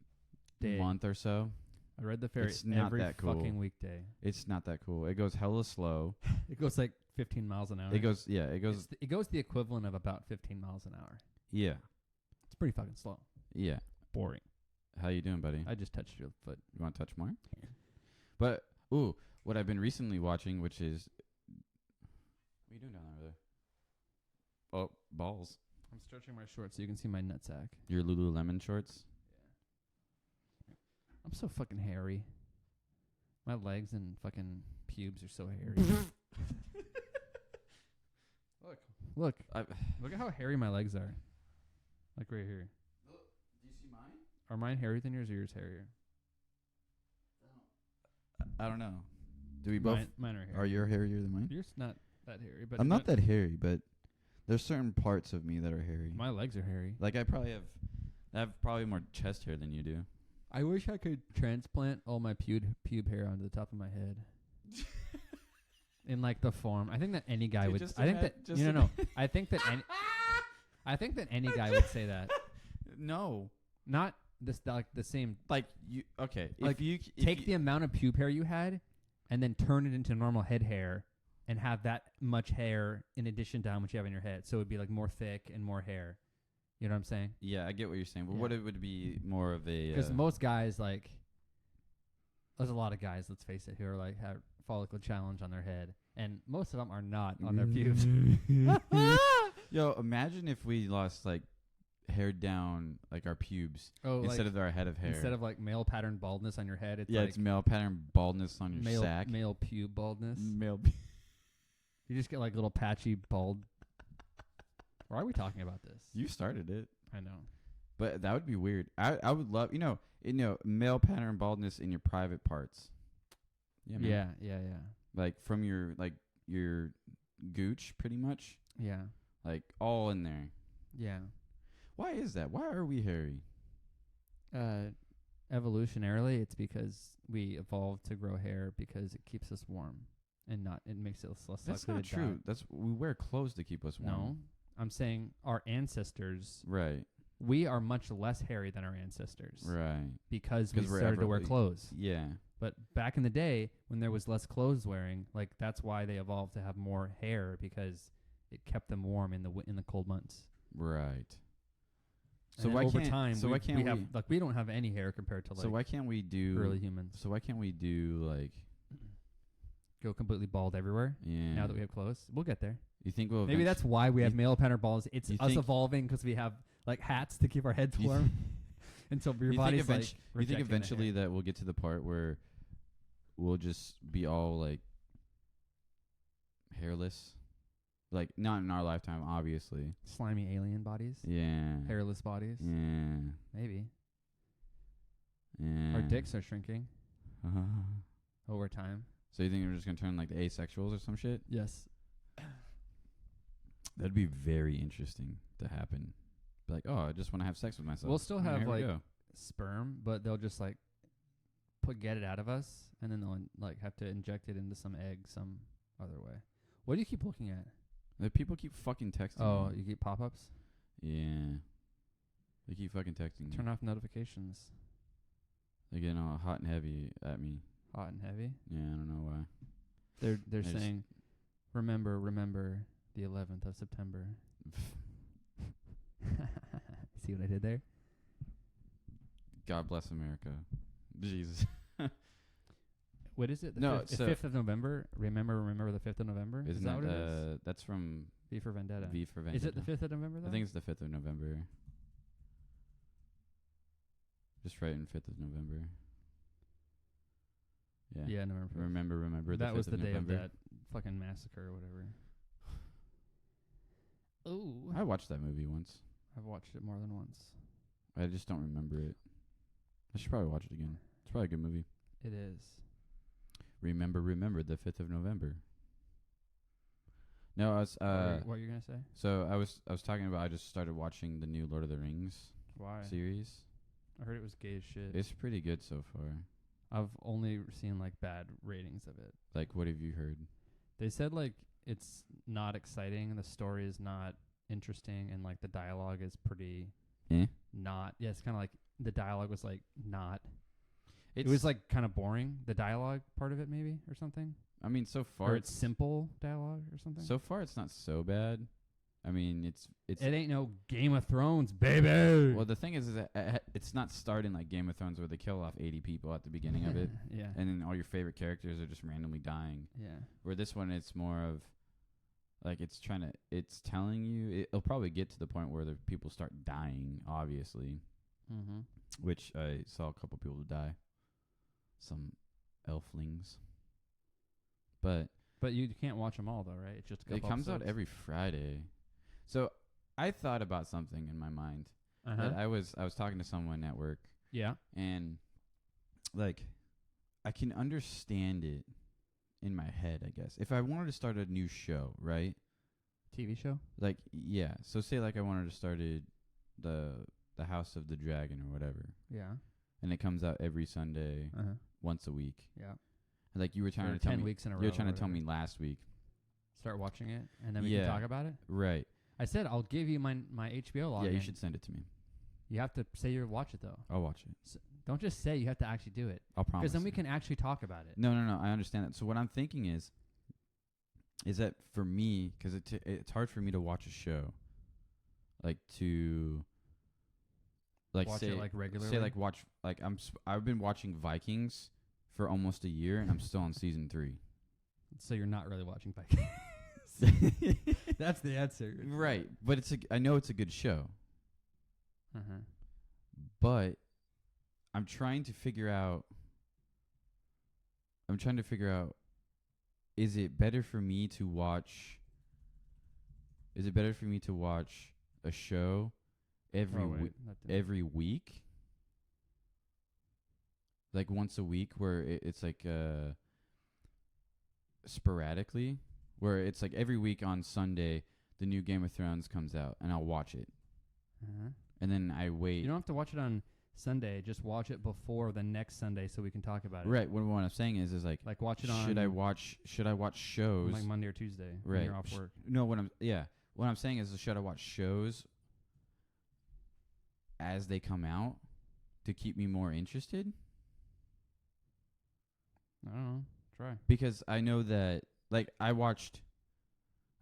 Day. month or so. I rode the ferry It's not every that cool. fucking weekday. It's not that cool. It goes hella slow. It goes like 15 miles an hour. It goes It goes the equivalent of about 15 miles an hour. yeah. It's pretty fucking slow. Yeah. Boring. How you doing, buddy? I just touched your foot. You want to touch more? But what I've been recently watching, which is what are you doing down there? Oh, balls. I'm stretching my shorts so you can see my nutsack. Your Lululemon shorts. I'm so fucking hairy. My legs and fucking pubes are so hairy. Look. Look at how hairy my legs are. Like right here. Do you see mine? Are mine hairier than yours or yours hairier? I don't know. Do we both? Mine are hairy. Are you hairier than mine? Yours not that hairy, but I'm not that hairy, but there's certain parts of me that are hairy. my legs are hairy. Like I have probably more chest hair than you do. I wish I could transplant all my pube hair onto the top of my head. In like the form. I think that any guy Dude, would just I think that no. I think that any guy would say that. No. Not this like the same Like you okay, Like, take the amount of pube hair you had and then turn it into normal head hair and have that much hair in addition to how much you have in your head. So it would be like more thick and more hair. You know what I'm saying? Yeah, I get what you're saying. But Yeah. what it would be more of a Because most guys, like, there's a lot of guys, let's face it, who are like have follicle challenge on their head. And most of them are not on their pubes. Yo, imagine if we lost like hair down like our pubes instead of our head of hair. Instead of like male pattern baldness on your head, it's yeah, like it's male pattern baldness on your sack. male pube baldness. Male. You just get like little patchy bald. Why are we talking about this? You started it, I know. but that would be weird. I would love male pattern baldness in your private parts. Yeah, man. Yeah. Like from your gooch, pretty much. Yeah. Like all in there. Yeah. Why is that? Why are we hairy? Evolutionarily, it's because we evolved to grow hair because it keeps us warm and it makes us less That's likely not to true. die. We wear clothes to keep us warm. No, I'm saying our ancestors. Right. We are much less hairy than our ancestors. Right. Because we 'Cause we're started to wear ever- clothes. Yeah. But back in the day, when there was less clothes wearing, like that's why they evolved to have more hair because it kept them warm in the cold months. Right. And So then why over can't time, so we, why can't we we, have like we don't have any hair compared to like so why can't we do early humans. So why can't we do like Go completely bald everywhere. yeah? Now that we have clothes, we'll get there. You think we'll Maybe that's why we have male pattern balls. It's you us think- evolving because we have like hats to keep our heads You warm. Until your body's like you think rejecting the eventually hair. that we'll get to the part where we'll just be all like hairless, like not in our lifetime, obviously. slimy alien bodies, Yeah. hairless bodies. Yeah. Maybe Yeah. our dicks are shrinking over time. So you think we're just gonna turn like the asexuals or some shit? Yes. That'd be very interesting to happen. Be like, oh, I just want to have sex with myself. We'll still Oh, have here we like go. sperm, but they'll just like get it out of us, and then they'll like have to inject it into some egg some other way. What do you keep looking at? The people keep fucking texting. Oh, me. you keep pop-ups. Yeah. They keep fucking texting me. Turn off notifications. They're getting all hot and heavy at me. Hot and heavy. Yeah, I don't know why. They're just- saying, remember the 11th of September. See what I did there? God bless America. Jesus. What is it? No, the so- 5th of November. Remember the 5th of November. Isn't is that what it is? That's from V for Vendetta. V for Vendetta. Is it the 5th of November though? I think it's the 5th of November. Just right in 5th of November. Yeah. Yeah, November 5th. Remember. That was the the 5th day November. of that fucking massacre or whatever. Ooh. I watched that movie once. I've watched it more than once. I just don't remember it. I should probably watch it again. It's probably a good movie. It is. Remember the 5th of November. No, I was What you're gonna say? so I was talking about I just started watching the new Lord of the Rings Why? series. I heard it was gay as shit. It's pretty good so far. I've only seen like bad ratings of it. Like, what have you heard? They said like it's not exciting, the story is not interesting, and like the dialogue is pretty not. Yeah, it's kind of like the dialogue was like not. It was like kind of boring. The dialogue part of it, maybe, or something. I mean, so far Or it's simple dialogue or something. So far, it's not so bad. I mean, it's It ain't no Game of Thrones, baby. well. The thing is that it's not starting like Game of Thrones where they kill off 80 people at the beginning of it, Yeah. and then all your favorite characters are just randomly dying. Yeah. Where this one, it's more of like it's telling you. It'll probably get to the point where the people start dying, obviously, Mm-hmm. which I saw a couple people die, some elflings, but But you can't watch them all though, right? It's just a it couple comes out episodes. every Friday. So I thought about something in my mind. Uh-huh. That I was talking to someone at work, Yeah. and like I can understand it in my head, I guess. If I wanted to start a new show, right? TV show. Like yeah. So say like I wanted to start the House of the Dragon or whatever, Yeah. and it comes out every Sunday Uh-huh. once a week. Yeah. Like you were trying For to tell 10 me, weeks in a row. you were trying or to tell whatever. me last week, Start watching it, and then we Yeah. can talk about it. right? I said I'll give you my HBO login. Yeah, you should send it to me. You have to say you watch it though. I'll watch it. Don't just say. You have to actually do it. I'll promise. Because then we you. can actually talk about it. No. I understand that. So what I'm thinking is that for me, because it's hard for me to watch a show, like to, like Watch say it like regularly. say like watch like I've been watching Vikings for almost a year and I'm still on season 3. So you're not really watching Vikings. That's the answer. Right, but I know it's a good show, Uh-huh. but I'm trying to figure out. Is it better for me to watch? Is it better for me to watch a show every week, like once a week, where it's like sporadically, where it's like every week on Sunday the new Game of Thrones comes out and I'll watch it, Uh-huh. and then I wait. You don't have to watch it on Sunday. Just watch it before the next Sunday so we can talk about it. Right. What I'm saying is like Like watch it on. should I watch shows like Monday or Tuesday when right? you're off work? No, what I'm saying is should I watch shows as they come out to keep me more interested? I don't know. Try. Because I know that like I watched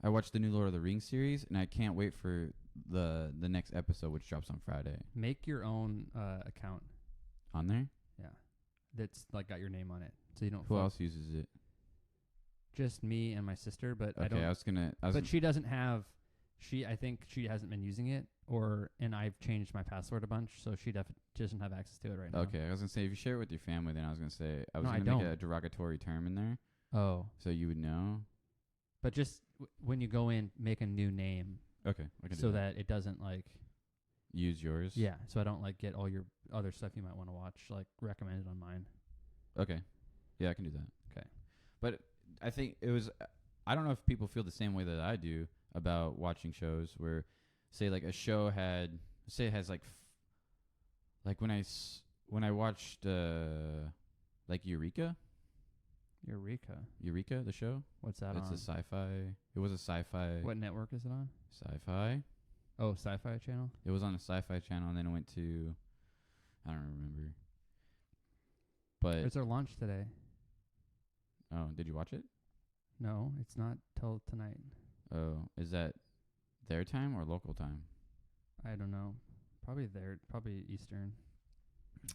the new Lord of the Rings series and I can't wait for the next episode, which drops on Friday. Make your own account. On there? Yeah. That's like got your name on it, so you don't. Who fuck- else uses it? Just me and my sister, but I Okay, don't. But she doesn't have. I think she hasn't been using it, and I've changed my password a bunch, so she doesn't have access to it right now. okay, I was gonna say if you share it with your family, then I was gonna say I was No, I gonna make don't. a derogatory term in there, Oh, so you would know. but just when you go in, make a new name Okay, I can do so that it doesn't like. use yours. Yeah, so I don't like get all your other stuff you might want to watch like recommended on mine. Okay. Yeah, I can do that. 'Kay. But I think it was. I don't know if people feel the same way that I do about watching shows where, say, like a show it has like when I watched like Eureka, the show. What's that It's on? a sci-fi. It was a sci-fi. What network is it on? Sci-fi. Oh, Sci-Fi Channel. It was on a Sci-Fi Channel, and then it went to, I don't remember. But It's their launch today. oh, did you watch it? No, it's not till tonight. Oh, is that their time or local time? I don't know. Probably Eastern.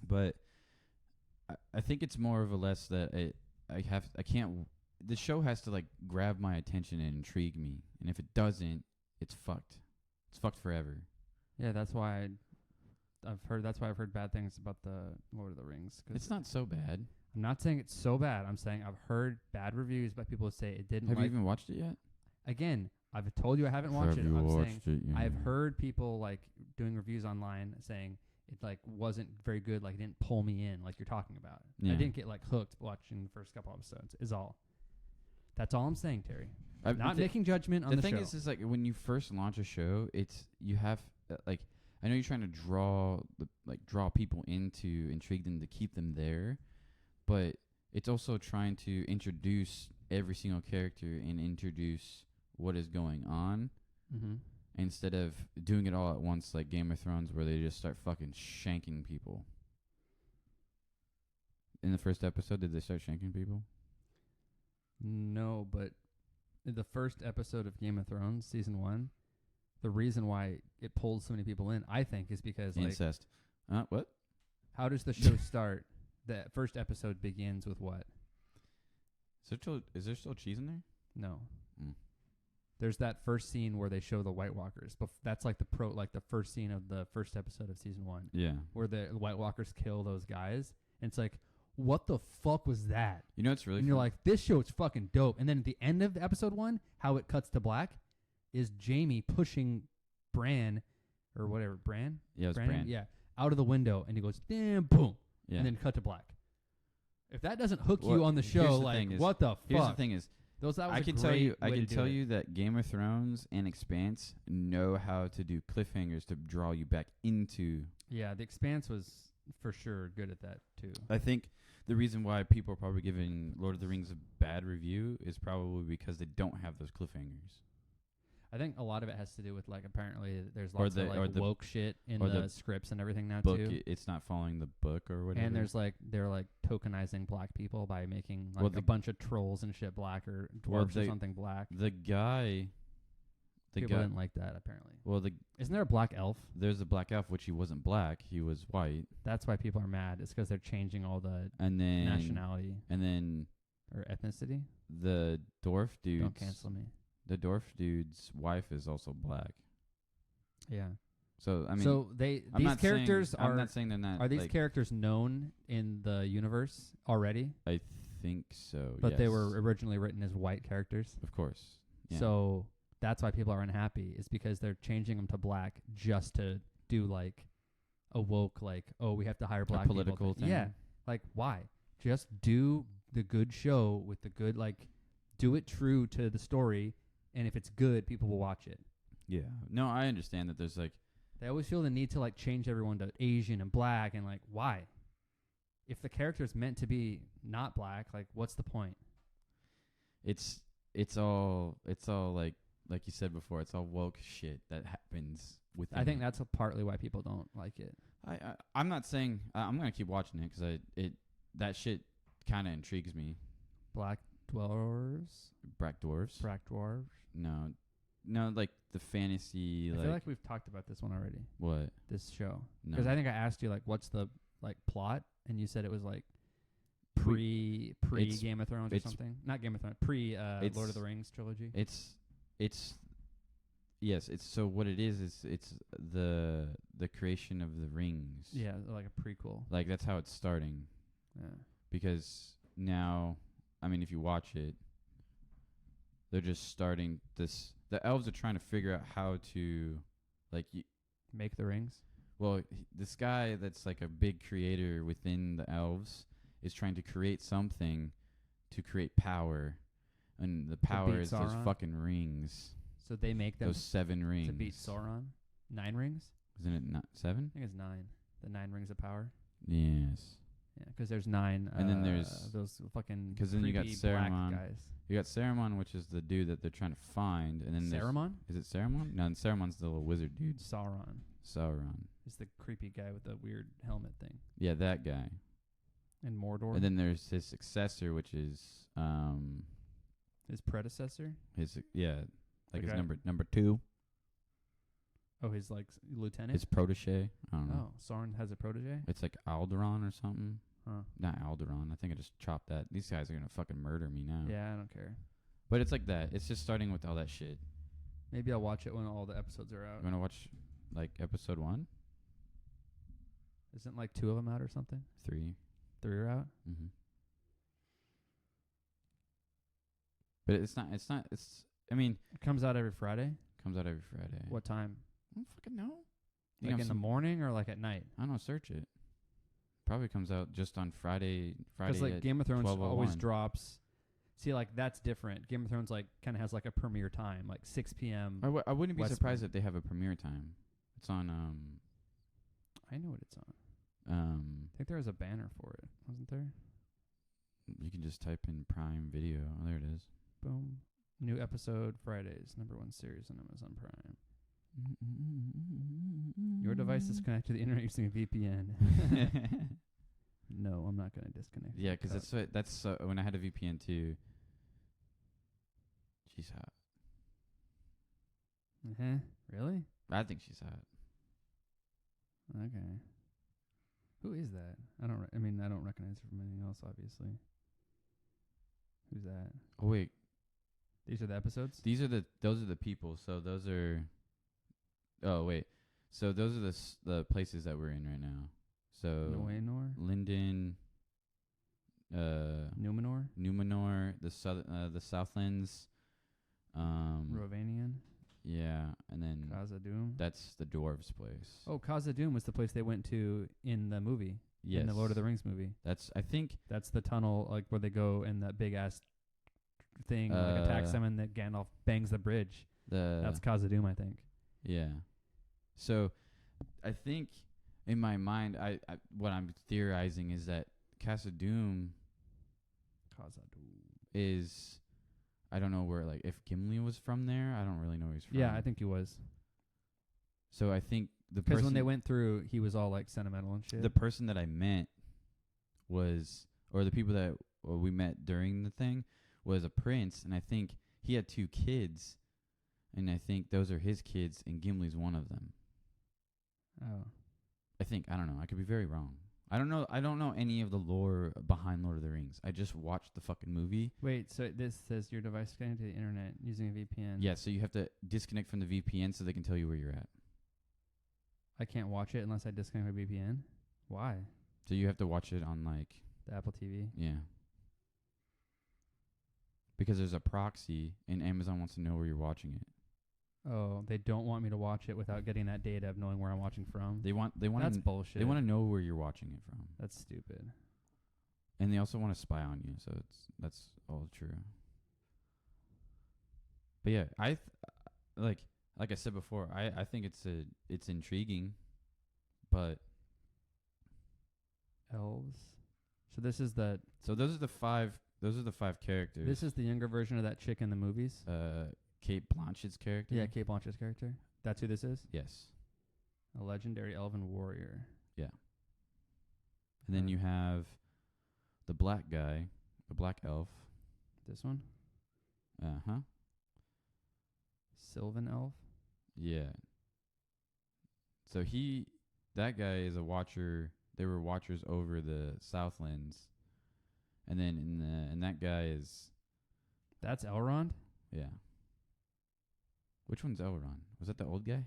But I think it's more of a less that the show has to like grab my attention and intrigue me, and if it doesn't, it's fucked. It's fucked forever. Yeah, that's why I've heard bad things about the Lord of the Rings. 'Cause It's not so bad. I'm not saying it's so bad. I'm saying I've heard bad reviews by people who say it didn't. Have you even watched it yet? Again, I've told you I haven't watched it. I'm saying I've heard people like doing reviews online saying it like wasn't very good, like it didn't pull me in, like you're talking about. Yeah. I didn't get like hooked watching the first couple episodes. Is all. That's all I'm saying, Terry. Not making judgment on the show. The thing is like when you first launch a show, you have like I know you're trying to draw people into intrigue them to keep them there, but it's also trying to introduce every single character and introduce what is going on. Mm-hmm. Instead of doing it all at once like Game of Thrones where they just start fucking shanking people. In the first episode, did they start shanking people? No, but in the first episode of Game of Thrones, season 1, the reason why it pulled so many people in, I think, is because incest. What? How does the show start? The first episode begins with what? Is there still cheese in there? No. Mm. There's that first scene where they show the White Walkers. That's like the first scene of the first episode of season 1. Yeah. Where the White Walkers kill those guys. And it's like, what the fuck was that? You know, it's really. And you're like, this show is fucking dope. And then at the end of episode 1, how it cuts to black is Jamie pushing Bran, or whatever, Bran? Yeah, it's Bran. Yeah, out of the window, and he goes, damn, boom. Yeah. And then cut to black. If that doesn't hook you on the show, what the fuck? Here's the thing is, I can tell you that Game of Thrones and Expanse know how to do cliffhangers to draw you back into. Yeah, The Expanse was for sure good at that too. I think the reason why people are probably giving Lord of the Rings a bad review is probably because they don't have those cliffhangers. I think a lot of it has to do with like apparently there's lots of woke shit in the scripts and everything now book, too. It's not following the book or whatever. And there's they're tokenizing black people by making a bunch of trolls and shit black or dwarves or something black. People didn't like that apparently. Well, isn't there a black elf? There's a black elf, which he wasn't black. He was white. That's why people are mad. It's because they're changing all the nationality and then or ethnicity. The dwarf dude. Don't cancel me. The dwarf dude's wife is also black. Yeah. So I mean, I'm not saying they're not. Are these characters known in the universe already? I think so. But yes. they were originally written as white characters. Of course. Yeah. So that's why people are unhappy. Is because they're changing them to black just to do a woke we have to hire black people. Political thing. Yeah. Why? Just do the good show with the good do it true to the story. And if it's good, people will watch it. Yeah. No, I understand that there's they always feel the need to change everyone to Asian and black and why? If the character's meant to be not black, what's the point? It's all like you said before, it's all woke shit that happens within. I think that's partly why people don't like it. I'm not saying I'm gonna keep watching it because that shit kind of intrigues me. Black dwarves. No, the fantasy. I feel like we've talked about this one already. What? This show? No. Because I think I asked you what's the plot, and you said it was pre Game of Thrones or something. Not Game of Thrones. Pre Lord of the Rings trilogy. It's so what it is it's the creation of the rings. Yeah, like a prequel. That's how it's starting. Yeah. Because now, I mean, if you watch it, they're just starting this. The elves are trying to figure out how to, make the rings. Well, this guy that's a big creator within the elves is trying to create something to create power, and the power is those fucking rings. So they make them those 7 rings to beat Sauron. 9 rings? Isn't it not 7? I think it's 9. The 9 rings of power. Yes. Yeah, because there's 9. And then there's those fucking 'cause then you got creepy black Saruman. guys. You got Saruman, which is the dude that they're trying to find, and then Saruman? is it Saruman? No, and Saruman's the little wizard dude. Sauron Sauron. is the creepy guy with the weird helmet thing. Yeah, that guy. And Mordor, And then there's his successor, which is his predecessor. his like The his guy- number 2, Oh, his like lieutenant. his protege. I don't know. Oh, Sauron has a protege. It's like Alderaan or something. Huh. Not Alderaan. I think I just chopped that. These guys are gonna fucking murder me now. Yeah, I don't care. But it's like that. It's just starting with all that shit. Maybe I'll watch it when all the episodes are out. You wanna watch like episode 1, Isn't like 2 of them out or something? 3? 3 are out. Mm-hmm. But it's not. It's. I mean, It comes out every Friday. comes out every Friday. What time? I don't fucking know. Like in the morning or like at night? I don't know. Search it. Probably comes out just on Friday. Because like at Game of Thrones always 12:01. drops. See, like that's different. Game of Thrones like kind of has like a premiere time, like 6 p.m. I wouldn't be West surprised Point. if they have a premiere time. It's on. I know what it's on. I think there was a banner for it, wasn't there? You can just type in Prime Video. Oh, there it is. Boom. New episode Fridays, #1 series on Amazon Prime. Your device is connected to the internet using a VPN. No, I'm not going to disconnect. Yeah, because that's when I had a VPN too. She's hot. Really? I think she's hot. Okay. Who is that? I don't recognize her from anything else, obviously. Who's that? Oh wait, These are the episodes? those are the people. So those are. Oh wait, so those are the places that we're in right now. So Numenor? Linden, Numenor? Numenor, the Southlands, Rovanian? yeah, and then Khazad-dûm? that's the dwarves' place. Oh, Khazad-dûm was the place they went to in the movie. yes, In the Lord of the Rings movie. That's I think That's the tunnel, like where they go and that big ass thing like attacks them and that Gandalf bangs the bridge. That's Khazad-dûm, I think. yeah. So I think in my mind, I what I'm theorizing is that Khazad-dûm Khazad-dûm. is, I don't know where, like if Gimli was from there, I don't really know where he's from. Yeah, I think he was. So I think the Because person when they went through, he was all like sentimental and shit. the person that I met was, or the people that we met during the thing was a prince, and I think he had 2 kids, and I think those are his kids, and Gimli's one of them. Oh. I think, I don't know. I could be very wrong. I don't know any of the lore behind Lord of the Rings. I just watched the fucking movie. Wait, so this says your device is connected to the internet using a VPN. Yeah, so you have to disconnect from the VPN so they can tell you where you're at. I can't watch it unless I disconnect my VPN. Why? So you have to watch it on like, The Apple TV. yeah. Because there's a proxy and Amazon wants to know where you're watching it. Oh, they don't want me to watch it without getting that data of knowing where I'm watching from. They want That's bullshit. they want to know where you're watching it from. That's stupid. And they also want to spy on you, so that's all true. But yeah, like I said before, I think it's intriguing, but Elves. So this is the those are the five characters. this is the younger version of that chick in the movies. Kate Blanchett's character. Yeah, Kate Blanchett's character. That's who this is? Yes. A legendary elven warrior. Yeah. And then you have the black guy, the black elf. This one? Uh-huh. Sylvan elf? Yeah. So that guy is a watcher. They were watchers over the Southlands. And then and that guy is, That's Elrond? yeah. Which one's Elrond? Was that the old guy?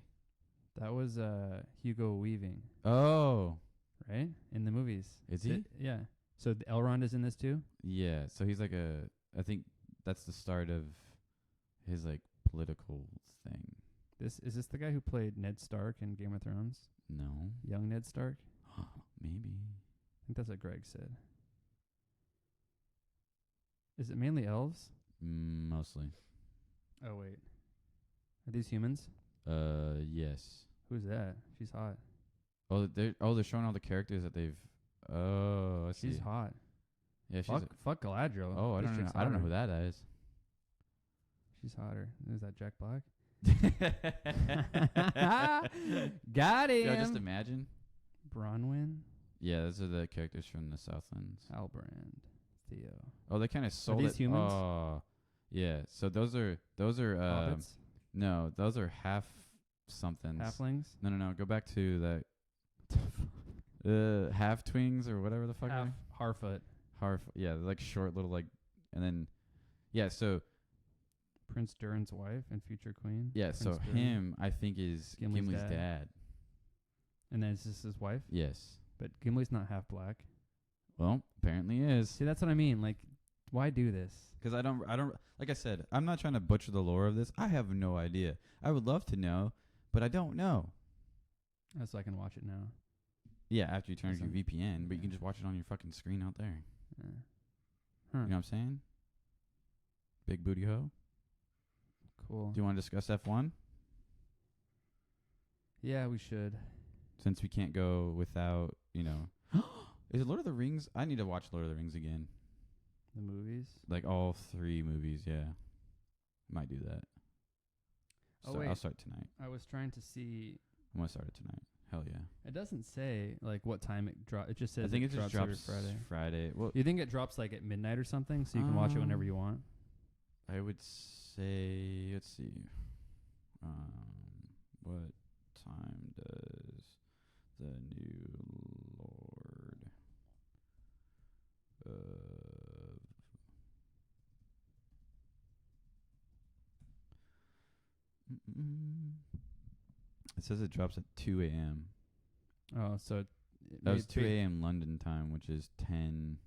That was Hugo Weaving, Oh, right? In the movies. is he? Yeah. So Elrond is in this too? Yeah. So he's like I think that's the start of his like political thing. Is this the guy who played Ned Stark in Game of Thrones? No. Young Ned Stark? Maybe. I think that's what Greg said. Is it mainly elves? Mostly. Oh, wait. Are these humans? Yes. Who's that? She's hot. Oh, they're showing all the characters that they've Oh, I see. She's hot. Yeah, she's. Fuck Galadriel. Oh, I This don't know. chick's I don't know hotter. who that is. She's hotter. Is that Jack Black? Got him. Yo, just imagine. Bronwyn, Yeah, those are the characters from the Southlands. Halbrand, Theo. Oh, they kind of sold these it. humans? Oh, yeah. So those are Hobbits, no, those are half somethings. halflings, No. Go back to that half twings or whatever the fuck. half Harfoot, Yeah, they're like short little like, and then yeah. So Prince Durin's wife and future queen. yeah. Prince So Durin. him, I think is Gimli's Gimli's dad. And then is this his wife? Yes. But Gimli's not half black. Well, apparently is. See, that's what I mean. Like, why do this? Because I don't, like I said, I'm not trying to butcher the lore of this. I have no idea. I would love to know, but I don't know. That's so I can watch it now. Yeah, after you turn on your Listen. VPN, but you can Yeah. just watch it on your fucking screen out there. Yeah. You know what I'm saying? Big booty hoe. Cool. Do you want to discuss F1? Yeah, we should. Since we can't go without, Is it Lord of the Rings? I need to watch Lord of the Rings again. The movies. Like all 3 movies, yeah. Might do that. Oh, So wait. I'll start tonight. I was trying to see. I'm going to start it tonight. Hell yeah. It doesn't say like what time it drops. It just says I think it just every drops Friday. Well, You think it drops like at midnight or something, so you can watch it whenever you want? I would say, let's see. What time does the new Lord of It says it drops at 2 a.m. Oh, so That was 2 a.m. London time, which is 10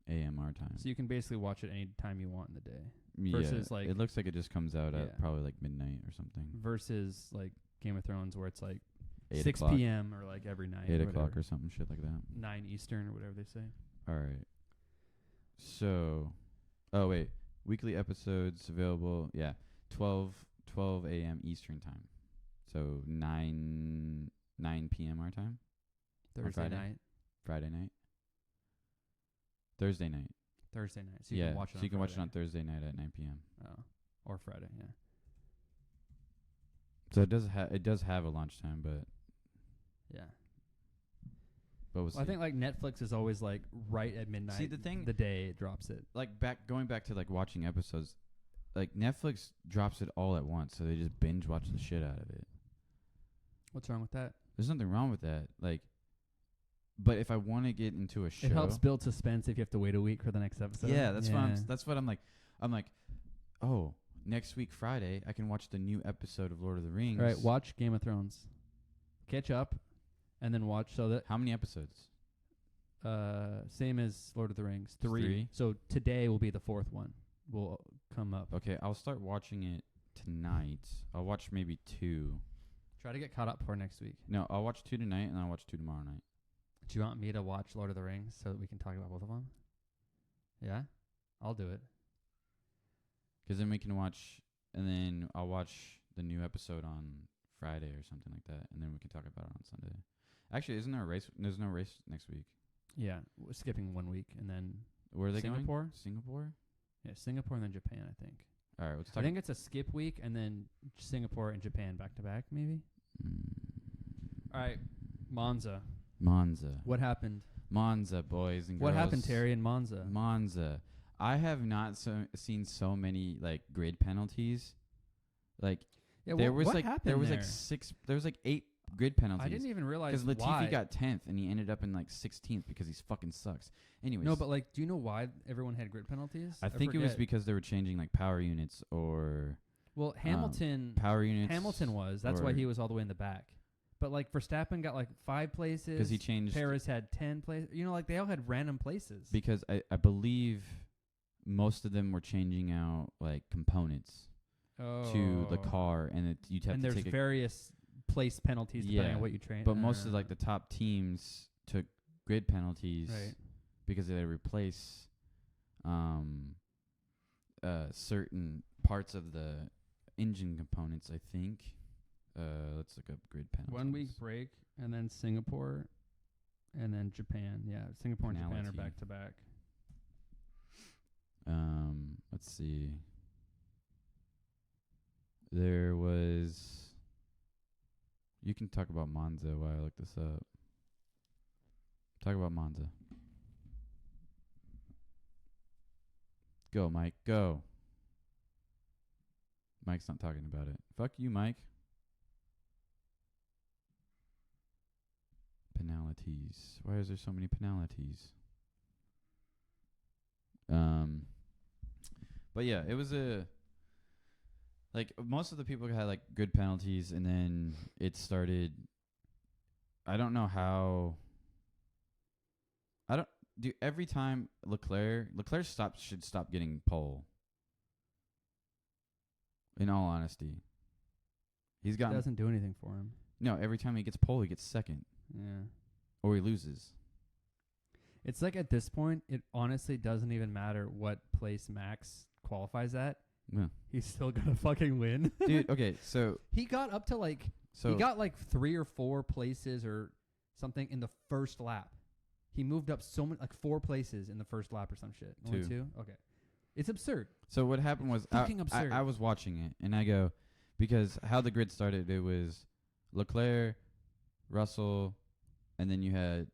a.m. our time. So you can basically watch it any time you want in the day. Yeah, versus, like- it looks like it just comes out Yeah. at probably like midnight or something. Versus like Game of Thrones, where it's like 8 6 o'clock. p.m. or like every night. 8 or o'clock whatever. or something, shit like that. 9 Eastern or whatever they say. All right. So, oh wait, weekly episodes available. Yeah, 12 a.m. Eastern time. So 9 p.m. our time. Thursday Friday? night. Friday night. Thursday night. Thursday night. So you yeah, can watch it so on you can watch it Friday. on Thursday night at 9 p.m. Oh. Or Friday, yeah. So it does have a launch time, but Yeah. we'll Well, I see. think like Netflix is always like right at midnight. See, the thing- the day it drops it. like going back to like watching episodes, like Netflix drops it all at once, so they just binge watch the shit out of it. What's wrong with that? There's nothing wrong with that. Like, but if I want to get into a show, It helps build suspense if you have to wait a week for the next episode. yeah, that's what I'm like. I'm like, oh, next week Friday I can watch the new episode of Lord of the Rings. All right, watch Game of Thrones. Catch up, and then watch so that How many episodes? same as Lord of the Rings. 3. 3? So today will be the 4th one. Will come up. Okay, I'll start watching it tonight. I'll watch maybe 2. Try to get caught up for next week. No, I'll watch 2 tonight and I'll watch 2 tomorrow night. Do you want me to watch Lord of the Rings so that we can talk about both of them? Yeah, I'll do it. 'Cause then we can watch, and then I'll watch the new episode on Friday or something like that, and then we can talk about it on Sunday. Actually, isn't there a race? There's no race next week. Yeah, we're skipping 1 week and then Where are they Singapore? going? Singapore? Yeah, Singapore and then Japan. I think. All right, let's I talk. think it's a skip week and then Singapore and Japan back to back, maybe. All right, Monza. Monza. What happened? Monza, boys and girls. What happened, Terry, in Monza? Monza. I have not seen so many like grid penalties. Like Yeah, there was what like happened there was there? like 6. There was like 8 grid penalties. I didn't even realize Because why. Latifi got 10th and he ended up in like 16th because he's fucking sucks. Anyways, No, but like, do you know why everyone had grid penalties? I think it was forget. because they were changing like power units or Well, Hamilton. power units. Hamilton was. That's why or- he was all the way in the back. But like Verstappen got like 5 places. because he changed. Perez had 10 places. You know, like they all had random places. Because I believe most of them were changing out like components to the car, and you'd have And to there's take a various place penalties depending Yeah, on what you train. But most of like the top teams took grid penalties Right. because they had to replace certain parts of the engine components, I think. Let's look up grid penalties. 1 week break and then Singapore. And then Japan. Yeah, Singapore and Japan are Penalty. back to back. Let's see. There was. You can talk about Monza while I look this up. Talk about Monza. Go, Mike. Go. Mike's not talking about it. Fuck you, Mike. Penalties. Why is there so many penalties? But yeah, it was like most of the people had like good penalties, and then it started. I don't know how. Every time Leclerc should stop getting pole. In all honesty, he's gotten Doesn't do anything for him. no. Every time he gets pole, he gets second, Yeah. or he loses. It's like at this point, it honestly doesn't even matter what place Max qualifies at. Yeah. He's still gonna fucking win. Dude, okay, so He got up to like he got like 3 or 4 places or something in the first lap. He moved up so many, like 4 places in the first lap or some shit. Only 2? Okay. It's absurd. So what happened was Fucking absurd. I was watching it, and I go, because how the grid started, it was Leclerc, Russell, and then you had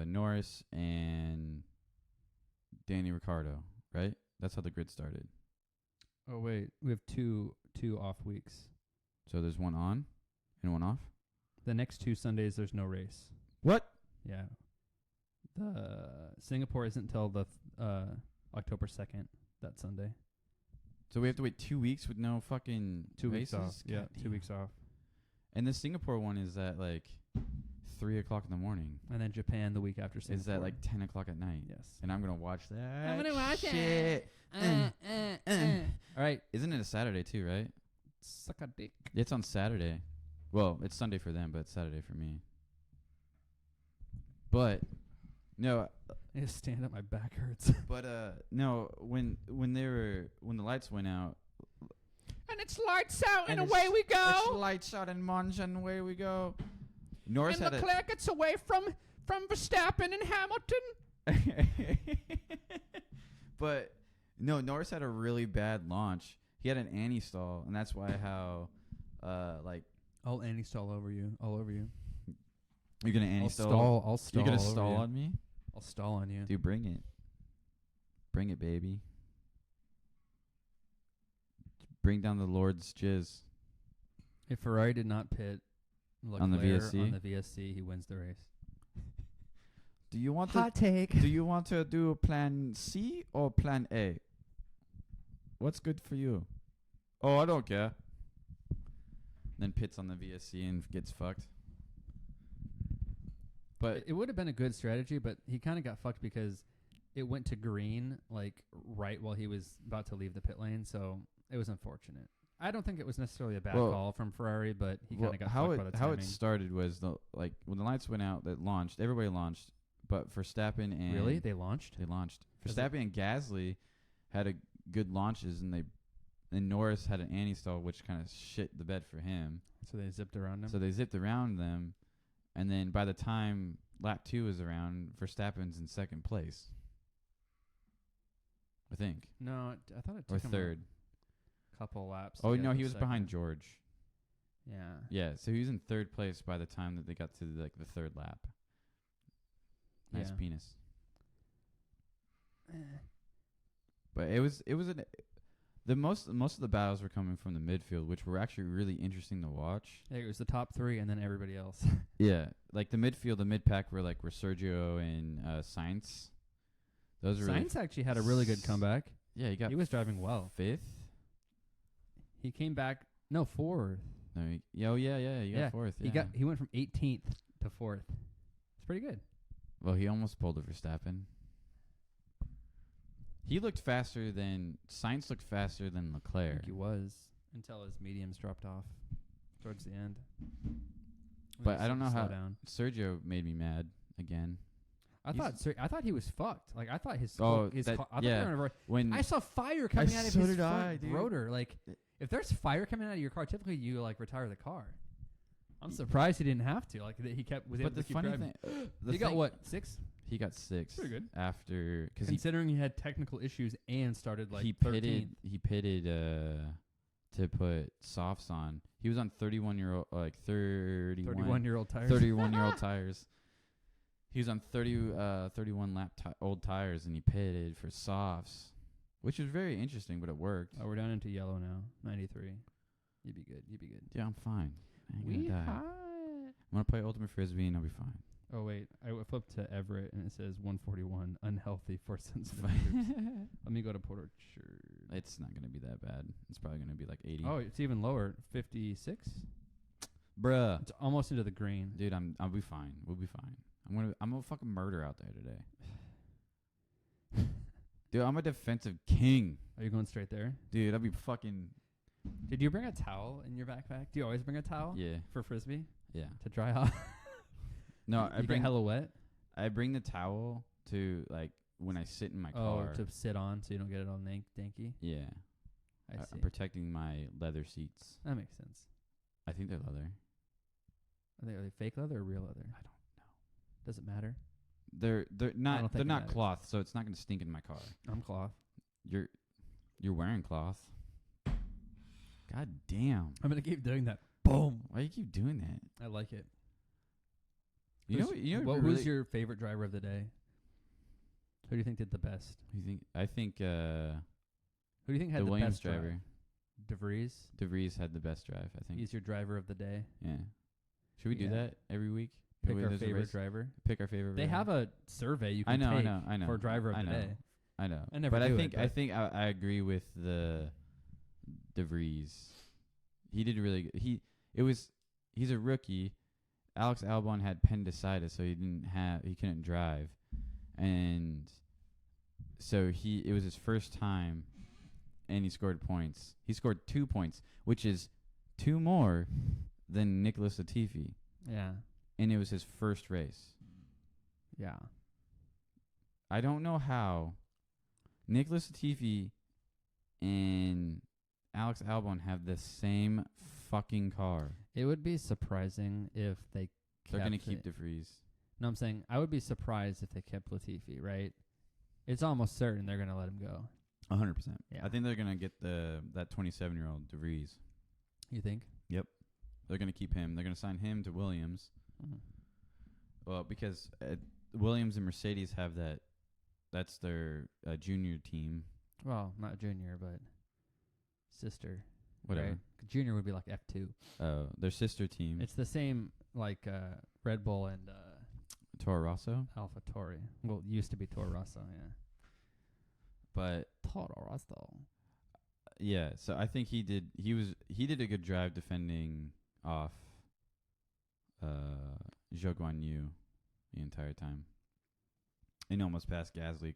Norris and Danny Ricciardo, right? That's how the grid started. Oh wait, we have two off weeks. So there's one on and one off? The next 2 Sundays there's no race. What? Yeah. The Singapore isn't until the October 2nd, that Sunday. So we have to wait 2 weeks with no fucking 2 weeks races? off. Yeah, 2 weeks off. And the Singapore one is at like 3 o'clock in the morning. And then Japan the week after Singapore. Is that like 10 o'clock at night? Yes. And I'm going to watch that. I'm gonna watch shit. it. All right. Isn't it a Saturday too, right? Suck a dick. It's on Saturday. Well, it's Sunday for them, but it's Saturday for me. But no, I just stand up, my back hurts. but no, when the lights went out, And it's lights out and away we it's go. lights out in Monza and away we go. Norris And had Leclerc gets away from Verstappen and Hamilton. But no, Norris had a really bad launch. He had an anti-stall, and that's why how like I'll anti-stall over you. All over you. you're gonna anti-stall. I'll stall. You're gonna over stall you. on me? I'll stall on you. Dude, bring it. Bring it, baby. Bring down the Lord's jizz. If Ferrari did not pit Leclerc On the VSC? on the VSC, he wins the race. Do you want Hot take. Do you want to do plan C or plan A? What's good for you? Oh, I don't care. Then pits on the VSC and gets fucked. But It would have been a good strategy, but he kind of got fucked because it went to green like right while he was about to leave the pit lane, so it was unfortunate. I don't think it was necessarily a bad call from Ferrari, but he kind of got fucked by the timing. how it started was when the lights went out that launched, everybody launched, but Verstappen and Really? They launched? They launched. Is Verstappen and Gasly had a good launches, and Norris had an anti-stall, which kind of shit the bed for him. So they zipped around him? So they zipped around them, and then by the time lap 2 is around, Verstappen's in second place. I think. No, I thought it Or took him third. a couple laps. Oh, to get no, to he was behind second. George. Yeah. Yeah, so he was in third place by the time that they got to the third lap. Nice Yeah. penis. But it was most of the battles were coming from the midfield, which were actually really interesting to watch. Yeah, it was the top 3 and then everybody else. Yeah, like the midfield, the mid pack were Sergio and Sainz. Those were Sainz actually had a really good comeback. Yeah, He was driving well. 5th. He came back 4th. No, he got 4th. Yeah. He went from 18th to 4th. It's pretty good. Well, he almost pulled a Verstappen. He looked faster than Sainz looked faster than I Leclerc. think he was until his mediums dropped off towards the end. But I don't know Slow how down. Sergio made me mad again. I thought he was fucked. Like I thought his Oh, his that- car, I thought yeah. they were When I saw fire coming out of so his did I, front dude. rotor. Like if there's fire coming out of your car, typically you like retire the car. I'm surprised he didn't have to. Like he was able But to the keep funny driving. thing, He got what, 6? He got 6. Pretty good. After because he Considering he had technical issues and started like he 13th. pitted to put softs on. He was on 31-year-old tires. 31-year-old tires. He was on 31 old tires, and he pitted for softs, which was very interesting, but it worked. Oh, we're down into yellow now. 93. You'd be good. Yeah, I'm fine. I ain't We gonna die. hot. I'm gonna play Ultimate Frisbee, and I'll be fine. Oh wait, I flipped to Everett and it says 141, unhealthy for sensitive groups. Let me go to Port Orchard. It's not gonna be that bad. It's probably gonna be like 80. Oh, it's even lower, 56. Bruh, It's almost into the green. dude, I'll be fine. We'll be fine. I'm gonna fucking murder out there today. Dude, I'm a defensive king. Are you going straight there? Dude, I'll be fucking Did you bring a towel in your backpack? Do you always bring a towel yeah, for frisbee yeah. to dry off? No, you get hella wet. I bring the towel to like when I sit in my Oh, car. to sit on so you don't get it all danky. Yeah, I see. protecting my leather seats. That makes sense. I think they're leather. Are they fake leather or real leather? I don't know. Does it matter? They're not don't think they're it not matters. cloth, so it's not gonna stink in my car. I'm cloth. You're wearing cloth. God damn! I'm gonna keep doing that. Boom. Why you keep doing that? I like it. You know Who's really, your favorite driver of the day? Who do you think did the best? I think Who do you think had the the Williams best drive? driver, DeVries. DeVries had the best drive. I think. He's your driver of the day. Yeah. Should we do Yeah. that every week? Pick When our there's a favorite race? driver. Pick our favorite. They driver? have a survey you I can know, take I know. for driver of I the know. day. I know. I never but do I think it, but- I agree with the DeVries. He did really good. He's a rookie. Alex Albon had appendicitis, so he couldn't drive, and so it was his first time, and he scored points. He scored 2 points, which is 2 more than Nicholas Latifi, Yeah. and it was his first race. Yeah. I don't know how Nicholas Latifi and Alex Albon have the same fucking car. It would be surprising if they They're going to kept keep it. DeVries. No, I'm saying I would be surprised if they kept Latifi, right? It's almost certain they're going to let him go. 100%. Yeah. I think they're going to get that 27-year-old DeVries. You think? They're going to keep him. They're going to sign him to Williams. Mm-hmm. Well, because Williams and Mercedes have that. That's their junior team. Well, not junior, but sister. Whatever. Right? Junior would be like F2. Their sister team. It's the same like Red Bull and Toro Rosso. AlphaTauri. Well, it used to be Toro Rosso, yeah. But Toro Rosso. yeah, so I think he did a good drive defending off Zhou Guanyu the entire time. And almost passed Gasly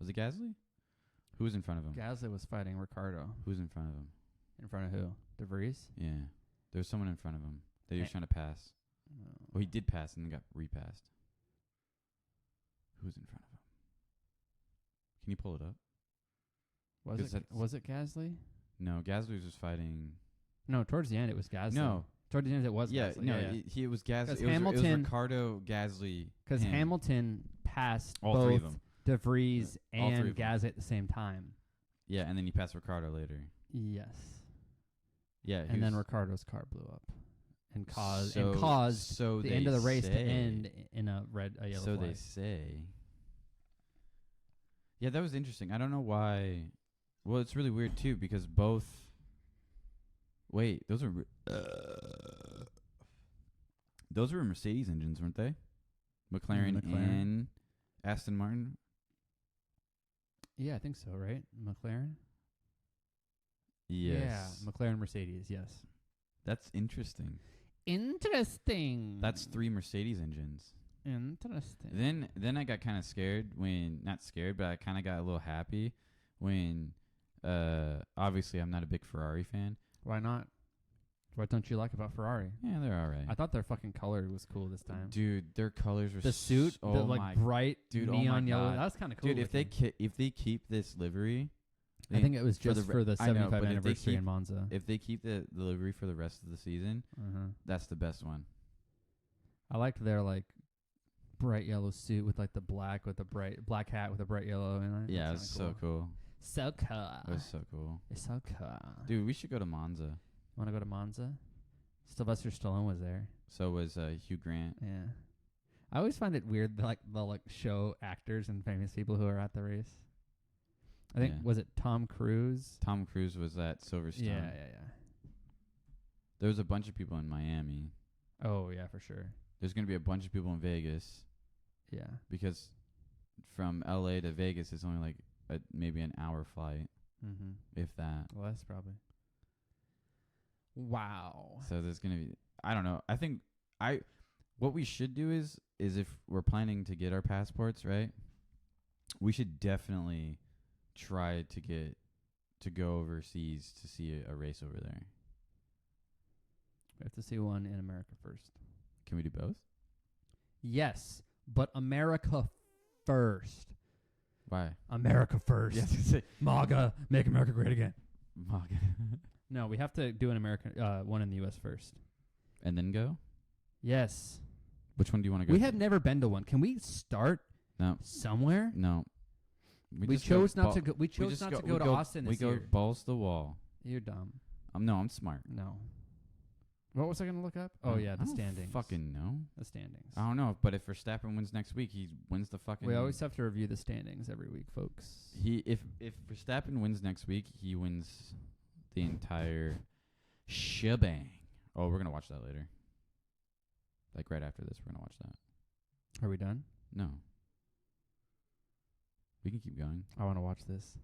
was it Gasly? Who was in front of him? Gasly was fighting Ricardo. Who's in front of him? In front of who? DeVries? Yeah. There was someone in front of him that he was Eh. trying to pass. No. Well, he did pass and then got repassed. Who's in front of him? Can you pull it up? Was it Gasly? No, Gasly was just fighting. No, towards the end it was Gasly. No. Towards the end it was Yeah, Gasly. no, yeah. It was Gasly. 'Cause It was Hamilton- Ricardo, Gasly. Because him. Hamilton passed All three of both them. DeVries All three and of them. Gasly at the same time. Yeah, and then he passed Ricardo later. Yes. Yeah, And then Ricardo's car blew up and caused so the they end of the race to say. end in a yellow So flag. they say. Yeah, that was interesting. I don't know why. Well, it's really weird too because both. Wait, those were Mercedes engines, weren't they? McLaren and Aston Martin. Yeah, I think so, right? McLaren? Yes. Yeah, McLaren Mercedes, yes. That's interesting. Interesting. That's 3 Mercedes engines. Interesting. Then I got kind of scared not scared, but I kind of got a little happy when obviously I'm not a big Ferrari fan. Why not? What don't you like about Ferrari? Yeah, they're all right. I thought their fucking color was cool this time. Dude, their colors were The suit, oh the my bright dude, oh my neon yellow. God. That was kind of cool. Dude, if they keep this livery, I think it was for just the for the I know, 75th but if they anniversary keep- in Monza. If they keep the livery for the rest of the season, that's the best one. I liked their like bright yellow suit with like the black black hat with a bright yellow in it. Yeah, it That's was kinda so cool. So cool. It was so cool. It's so cool. Dude, we should go to Monza. Want to go to Monza? Sylvester Stallone was there. So was Hugh Grant. Yeah. I always find it weird that, like they'll like show actors and famous people who are at the race. I think Yeah. was it Tom Cruise? Tom Cruise was at Silverstone. Yeah. There was a bunch of people in Miami. Oh yeah, for sure. There's going to be a bunch of people in Vegas Yeah. because from LA to Vegas is only like maybe an hour flight, Mm-hmm. if that. Less probably. Wow. So there's going to be, I don't know. I think what we should do is if we're planning to get our passports, right? We should definitely try to go overseas to see a race over there. We have to see one in America first. Can we do both? Yes, but America first. Why? America first. Yes. MAGA, make America great again. MAGA. No, we have to do an American one in the U.S. first. And then go? Yes. Which one do you want to go We to? have never been to one. Can we start No. somewhere? No. We just chose go not to go. We chose not to go to Austin We this go year. balls to the wall. You're dumb. No, I'm smart. No. What was I going to look up? Oh, yeah, the I don't standings. fucking know. The standings. I don't know, but if Verstappen wins next week, he wins the fucking. We always have to review the standings every week, folks. If Verstappen wins next week, he wins the entire shebang. Oh, we're gonna watch that later. Like right after this, we're gonna watch that. Are we done? No. We can keep going. I want to watch this.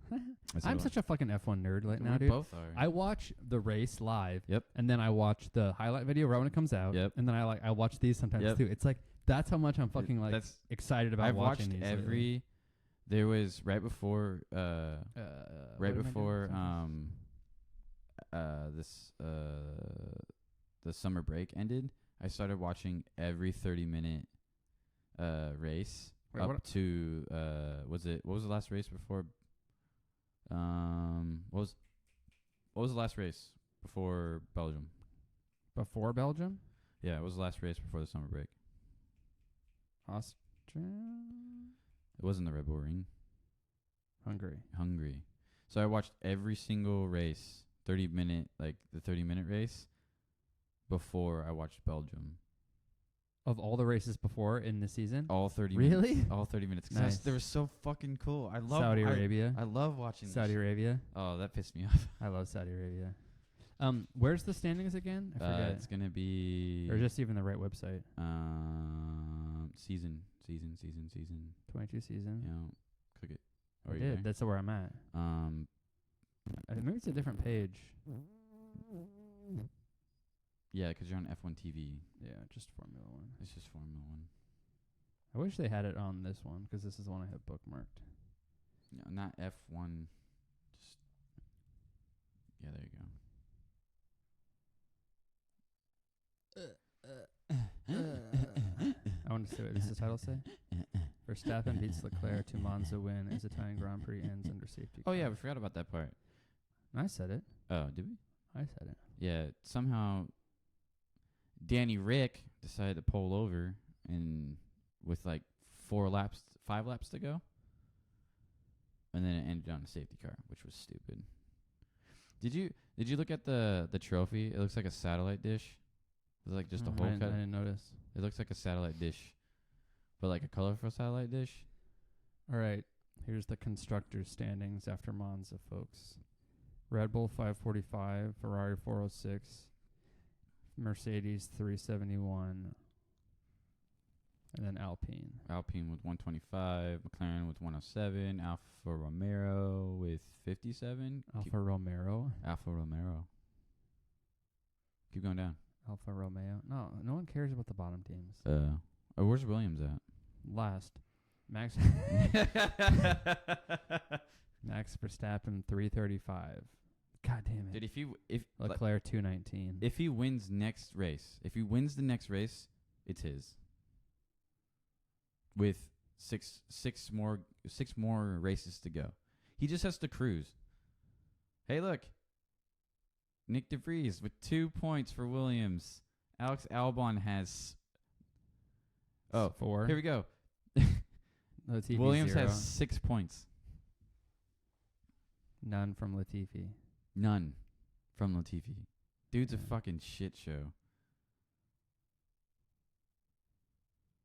That's I'm what- such a fucking F1 nerd right now, we dude. both are. I watch the race live. Yep. And then I watch the highlight video right when it comes out. Yep. And then I watch these sometimes Yep. too. It's like that's how much I'm fucking like That's excited about I've watching watched these. every. There was right before lately. the summer break ended. I started watching every 30-minute race Wait, up what- to what was the last race before what was the last race before Belgium? Before Belgium, Yeah, it was the last race before the summer break. Austria, It wasn't the Red Bull Ring. Hungary. So I watched every single race, 30-minute race before I watched Belgium. Of all the races before in the season, All 30 Really? minutes. All 30 minutes. 'Cause Nice. they were so fucking cool. I love Saudi Arabia. I love watching this Saudi shit. Arabia. Oh, that pissed me off. I love Saudi Arabia. Where's the standings again? I forget. It's going to be Or just even the right website. season. 22 season. You know, click it. I Are you did. there? That's where I'm at. Maybe it's a different page. Yeah, 'cause you're on F1 TV. Yeah, just Formula One. It's just Formula 1. I wish they had it on this one because this is the one I have bookmarked. No, not F1. Just yeah, there you go. I want to see what does the title say. Verstappen beats Leclerc to Monza win as Italian Grand Prix ends under safety. Oh car. yeah, we forgot about that part. I said it. Oh, did we? I said it. Yeah, somehow Danny Rick decided to pull over and with like 5 laps to go. And then it ended on a safety car, which was stupid. Did you look at the trophy? It looks like a satellite dish. It's like just a hole I cut. didn't notice. It looks like a satellite dish, but like a colorful satellite dish. All right. Here's the constructors' standings after Monza, folks. Red Bull 545, Ferrari 406, Mercedes 371, and then Alpine. Alpine with 125, McLaren with 107, Alfa Romero with 57. Alfa Romero. Alfa Romero. Keep going down. Alfa Romeo. No one cares about the bottom teams. Where's Williams at? Last. Max Max Verstappen 335. God damn it. Dude, if Leclerc 219. if he wins next race, if he wins the next race, it's his. With six more races to go, he just has to cruise. Hey, look. Nick DeVries with 2 points for Williams. Alex Albon has... Oh, 4. here we go. Latifi Williams 0. has 6 points. None from Latifi. None from Latifi. Dude's a Yeah. fucking shit show.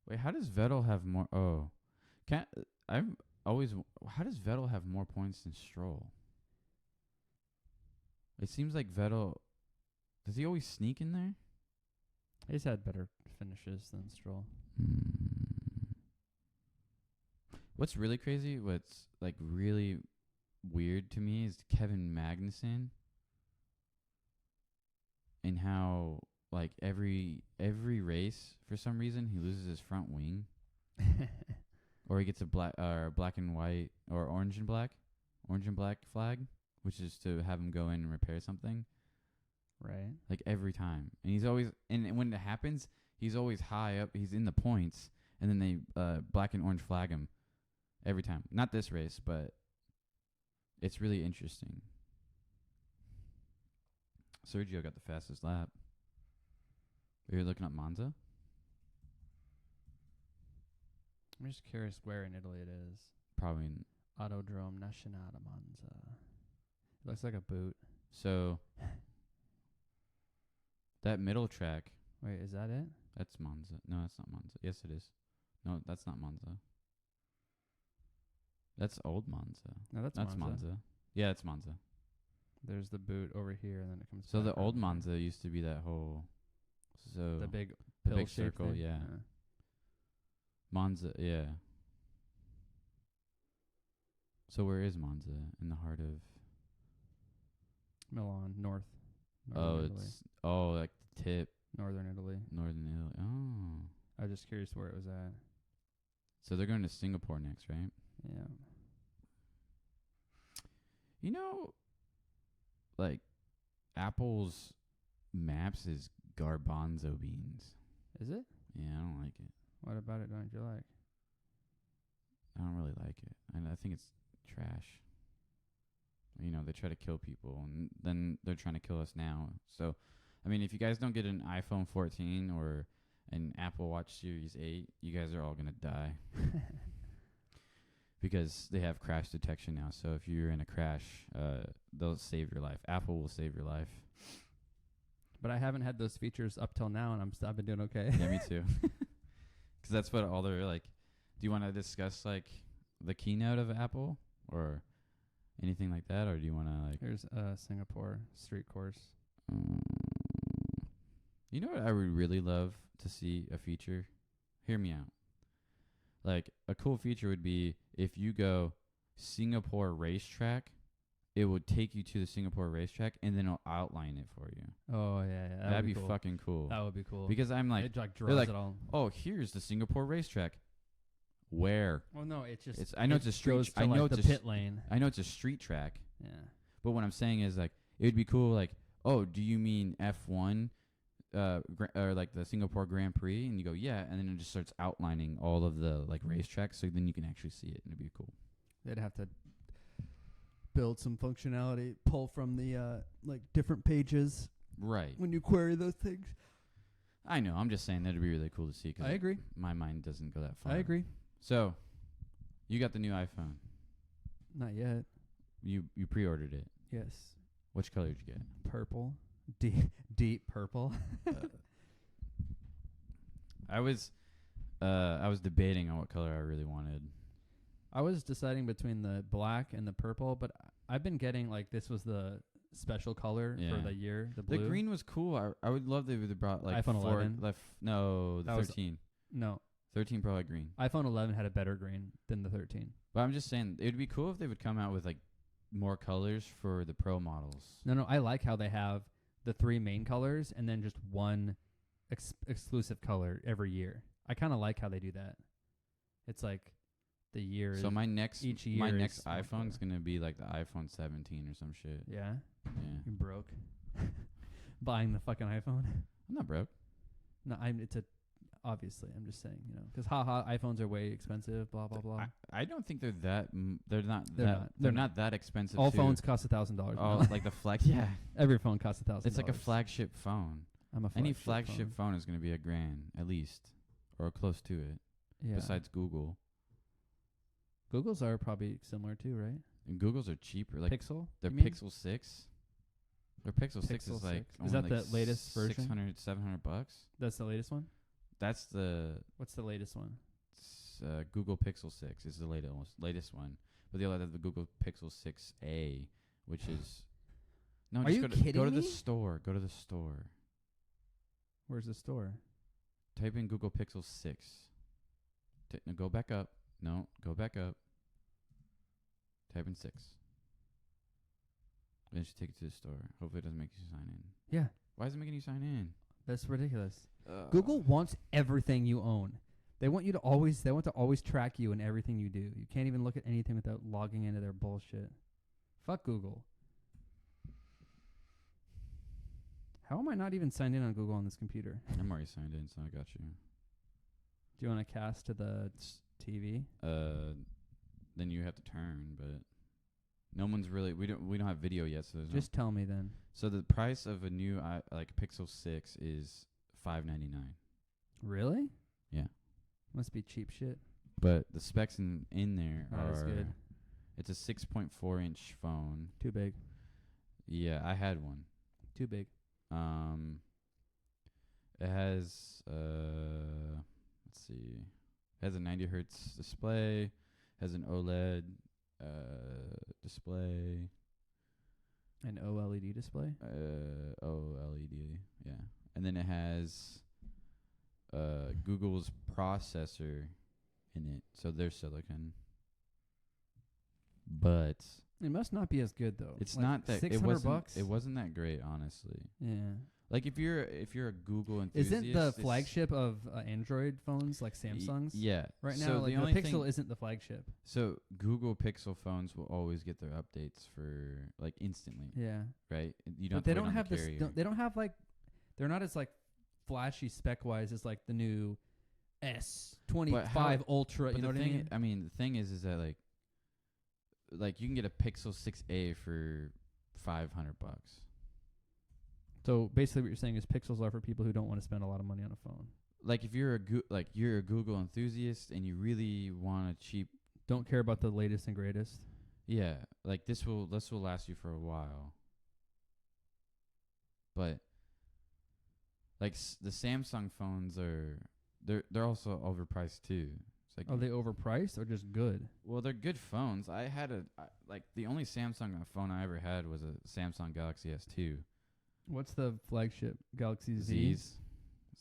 Wait, how does Vettel have more? Oh, can't I'm always. How does Vettel have more points than Stroll? It seems like Vettel. Does he always sneak in there? He's had better finishes than Stroll. What's really crazy? What's like really weird to me is Kevin Magnussen, and how like every race for some reason he loses his front wing, or he gets a black and white or orange and black flag, which is to have him go in and repair something. Right. Like every time, and he's always and when it happens, he's always high up. He's in the points, and then they black and orange flag him every time. Not this race, but it's really interesting. Sergio got the fastest lap. Are you looking up Monza? I'm just curious where in Italy it is. Probably. Autodrome Nacional de Monza. It looks like a boot. So that middle track, Wait, is that it? that's Monza. No, that's not Monza. Yes, it is. No, that's not Monza. That's old Monza. No, that's That's Monza. Yeah, it's Monza. There's the boot over here, and then it comes. So the back old around here. Monza used to be that whole. So The big the pill big shape circle, thing? yeah. Monza, yeah. So where is Monza? In the heart of. Milan, north. Oh, Northern Italy. it's like the tip, Northern Italy. northern Italy. Oh, I was just curious where it was at. so they're going to Singapore next, right? Yeah. You know, like Apple's Maps is garbanzo beans. Is it? Yeah, I don't like it. What about it don't you like? I don't really like it. And I think it's trash. You know, they try to kill people, and then they're trying to kill us now. So, I mean, if you guys don't get an iPhone 14 or an Apple Watch Series 8, you guys are all going to die. Because they have crash detection now. So if you're in a crash, they'll save your life. Apple will save your life. But I haven't had those features up till now, and I've been doing okay. Yeah, me too. Because that's what all they're like. Do you want to discuss like the keynote of Apple or anything like that, or do you want to like? Here's Singapore street course. You know what I would really love to see a feature? Hear me out. Like a cool feature would be if you go Singapore racetrack, it would take you to the Singapore racetrack and then it'll outline it for you. Oh yeah, That'd be cool. fucking cool. That would be cool. Because I'm like, it like draws like, it all. oh, here's the Singapore racetrack. Where? Well, no, it just. I know it's a street. Goes to I know like it's the a pit lane. I know it's a street track. Yeah. But what I'm saying is like it would be cool. Like, oh, do you mean F1, or like the Singapore Grand Prix? And you go, yeah, and then it just starts outlining all of the like racetracks, so then you can actually see it, and it'd be cool. They'd have to build some functionality, pull from the like different pages Right. when you query those things. I know. I'm just saying that'd be really cool to see. 'Cause I agree. My mind doesn't go that far. I agree. So, you got the new iPhone. Not yet. You pre-ordered it. Yes. Which color did you get? Purple. Deep purple. I was debating on what color I really wanted. I was deciding between the black and the purple, but I've been getting like this was the special color Yeah. for the year, the The blue. green was cool. I would love if they brought like iPhone 11? No, the That was- 13. No, 13 Pro had green. iPhone 11 had a better green than the 13. But I'm just saying it would be cool if they would come out with like more colors for the Pro models. No, I like how they have the 3 main colors and then just one exclusive color every year. I kind of like how they do that. It's like the year. So my next each year my is next more iPhone's color. gonna be like the iPhone 17 or some shit. Yeah, Yeah. you're broke. Buying the fucking iPhone. I'm not broke. No, it's a obviously. I'm just saying, you know, because haha, iPhones are way expensive. Blah blah blah. I don't think they're that. They're not. They're that, not. They're not that expensive. All too. phones cost $1,000. Oh, like the flag. Yeah, every phone costs $1,000. it's like a flagship phone. I'm a Any flagship phone is going to be $1,000 at least, or close to it. Yeah. Besides Google, Google's are probably similar too, right? and Google's are cheaper. Like Pixel. their you mean? Pixel 6. Their Pixel 6 Pixel is like 6. Is that only the latest version? $600-$700. That's the latest one. That's the What's the latest one? Google Pixel 6 is the latest one. But they also have the Google Pixel 6a, which is no. Are just you go to, kidding Go to me? the store. Go to the store. Where's the store? Type in Google Pixel 6. No, go back up. No, go back up. Type in 6. Then it should take you to the store. Hopefully it doesn't make you sign in. Yeah, Why is it making you sign in? that's ridiculous. Google wants everything you own. They want to always track you in everything you do. You can't even look at anything without logging into their bullshit. Fuck Google. How am I not even signed in on Google on this computer? I'm already signed in, so I got you. Do you want to cast to the TV? Then you have to turn, but no one's really. We don't have video yet, so there's Just tell me then. So the price of a new Pixel 6 is $599. Really? Yeah. Must be cheap shit. But the specs in there That's are good. It's a 6.4 inch phone. Too big. Yeah, I had one. Too big. It has let's see. It has a 90 hertz display, has an OLED display. An OLED display? OLED, yeah. And then it has Google's processor in it, so they're silicon. But It must not be as good though. it's Like not that $600. It wasn't that great, honestly. Yeah. Like if you're a Google enthusiast, Isn't the flagship of Android phones like Samsung's? Yeah. Right So now, like the the only Pixel thing, isn't the flagship. so Google Pixel phones will always get their updates for like instantly, Yeah. right? You don't. But they have to wait don't on have the this. carrier. They don't have like. They're not as like flashy spec wise as like the new S25 Ultra. But You know the what I thing, mean? I mean, the thing is that like you can get a Pixel 6a for $500. So basically, what you're saying is Pixels are for people who don't want to spend a lot of money on a phone. Like if you're you're a Google enthusiast and you really want a cheap, Don't care about the latest and greatest. yeah, like this will last you for a while. But like the Samsung phones they're also overpriced too. It's like Are they overpriced or just good? well, they're good phones. I had the only Samsung phone I ever had was a Samsung Galaxy S2. What's the flagship? Galaxy Z?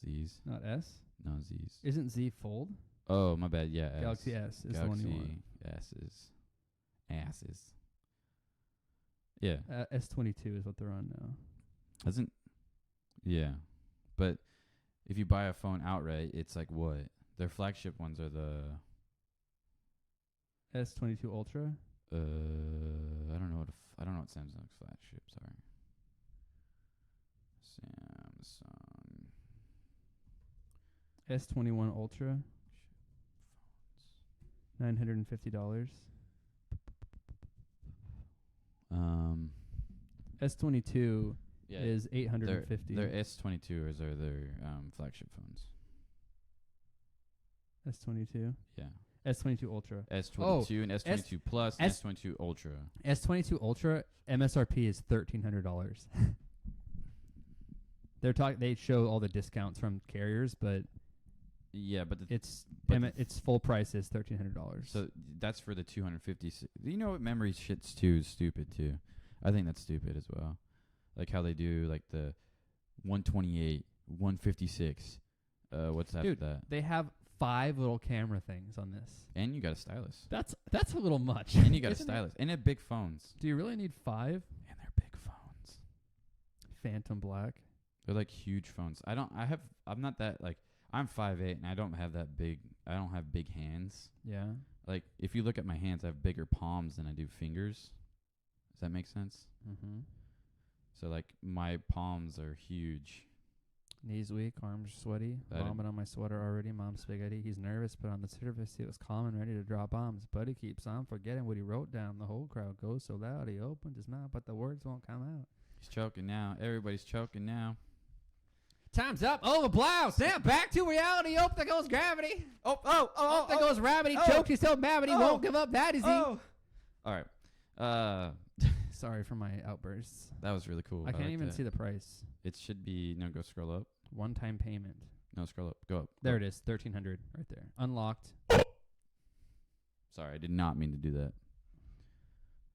Z's. Not S? No, Z's. Isn't Z Fold? Oh, my bad. Yeah, S. Galaxy S is the one you want. S's. Asses. Yeah. S22 is what they're on now. Yeah. But if you buy a phone outright, it's like what? Their flagship ones are the S22 Ultra? I don't know I don't know what Samsung's flagship, sorry. Samsung S21 Ultra? $950. S22 yeah, is $850. their S22s are their flagship phones. S22? Yeah. S22 Ultra. S22 and S22 Plus and S22 Ultra. S22 Ultra MSRP is $1,300. They show all the discounts from carriers, but Yeah, but its but full price is $1,300. so that's for the 250. You know what memory shit's too is stupid too. I think that's stupid as well. Like how they do like the 128, 156. What's after Dude, that? they have 5 little camera things on this. And you got a stylus. That's a little much. And you got a Isn't it? stylus. And they're big phones. Do you really need 5? And they're big phones. Phantom Black. They're like huge phones. I'm not that like I'm 5'8" and I don't have big hands. Yeah. Like if you look at my hands, I have bigger palms than I do fingers. Does that make sense? Mm-hmm. So like my palms are huge. Knees weak, arms sweaty, I didn't- vomit on my sweater already, mom's spaghetti. He's nervous, but on the surface he was calm and ready to drop bombs. Buddy keeps on forgetting what he wrote down. The whole crowd goes so loud he opens his mouth, but the words won't come out. He's choking now. Everybody's choking now. Time's up. Oh, the blouse. Now back to reality. Oh, there goes gravity. Oh, there goes rabbit. He choked. He's so mad, but he won't give up. That is he. All right. Sorry for my outbursts. That was really cool. I can't like even that. see the price. It should be no. Go scroll up. One-time payment. No, scroll up. Go up. There it is. $1,300 right there. Unlocked. Sorry, I did not mean to do that.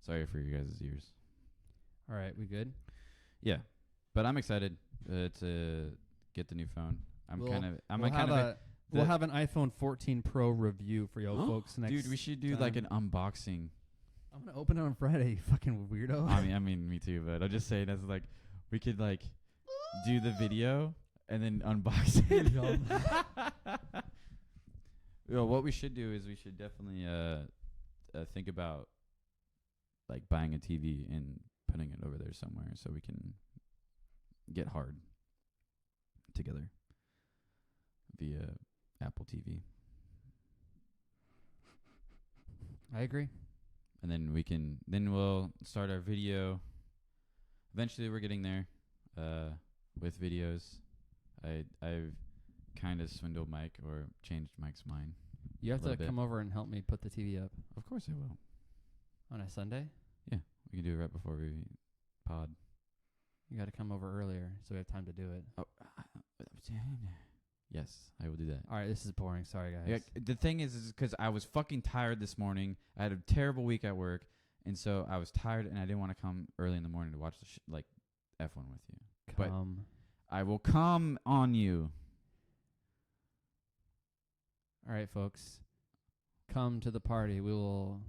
Sorry for your guys' ears. All right, we good? Yeah, but I'm excited to get the new phone. We'll We'll have an iPhone 14 Pro review for y'all folks next. Dude, we should do like an unboxing. I'm gonna open it on Friday. You fucking weirdo. I mean, me too. But I'm just saying, as like, we could like do the video and then unbox it. What we should do is we should definitely think about like buying a TV and putting it over there somewhere so we can get hard together via Apple TV. I agree. And then we'll start our video. Eventually we're getting there with videos. I've kind of swindled Mike or changed Mike's mind. You have to little bit. come over and help me put the TV up Of course I will. on a Sunday. We can do it right before we pod. You got to come over earlier so we have time to do it. Oh, yes, I will do that. All right, this is boring. Sorry, guys. Yeah, the thing is because I was fucking tired this morning. I had a terrible week at work, and so I was tired, and I didn't want to come early in the morning to watch the like F1 with you. But Come. I will come on you. All right, folks. Come to the party. We will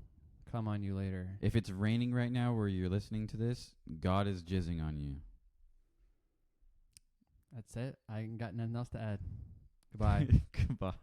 come on you later. If it's raining right now where you're listening to this, God is jizzing on you. That's it. I ain't got nothing else to add. Goodbye. Goodbye.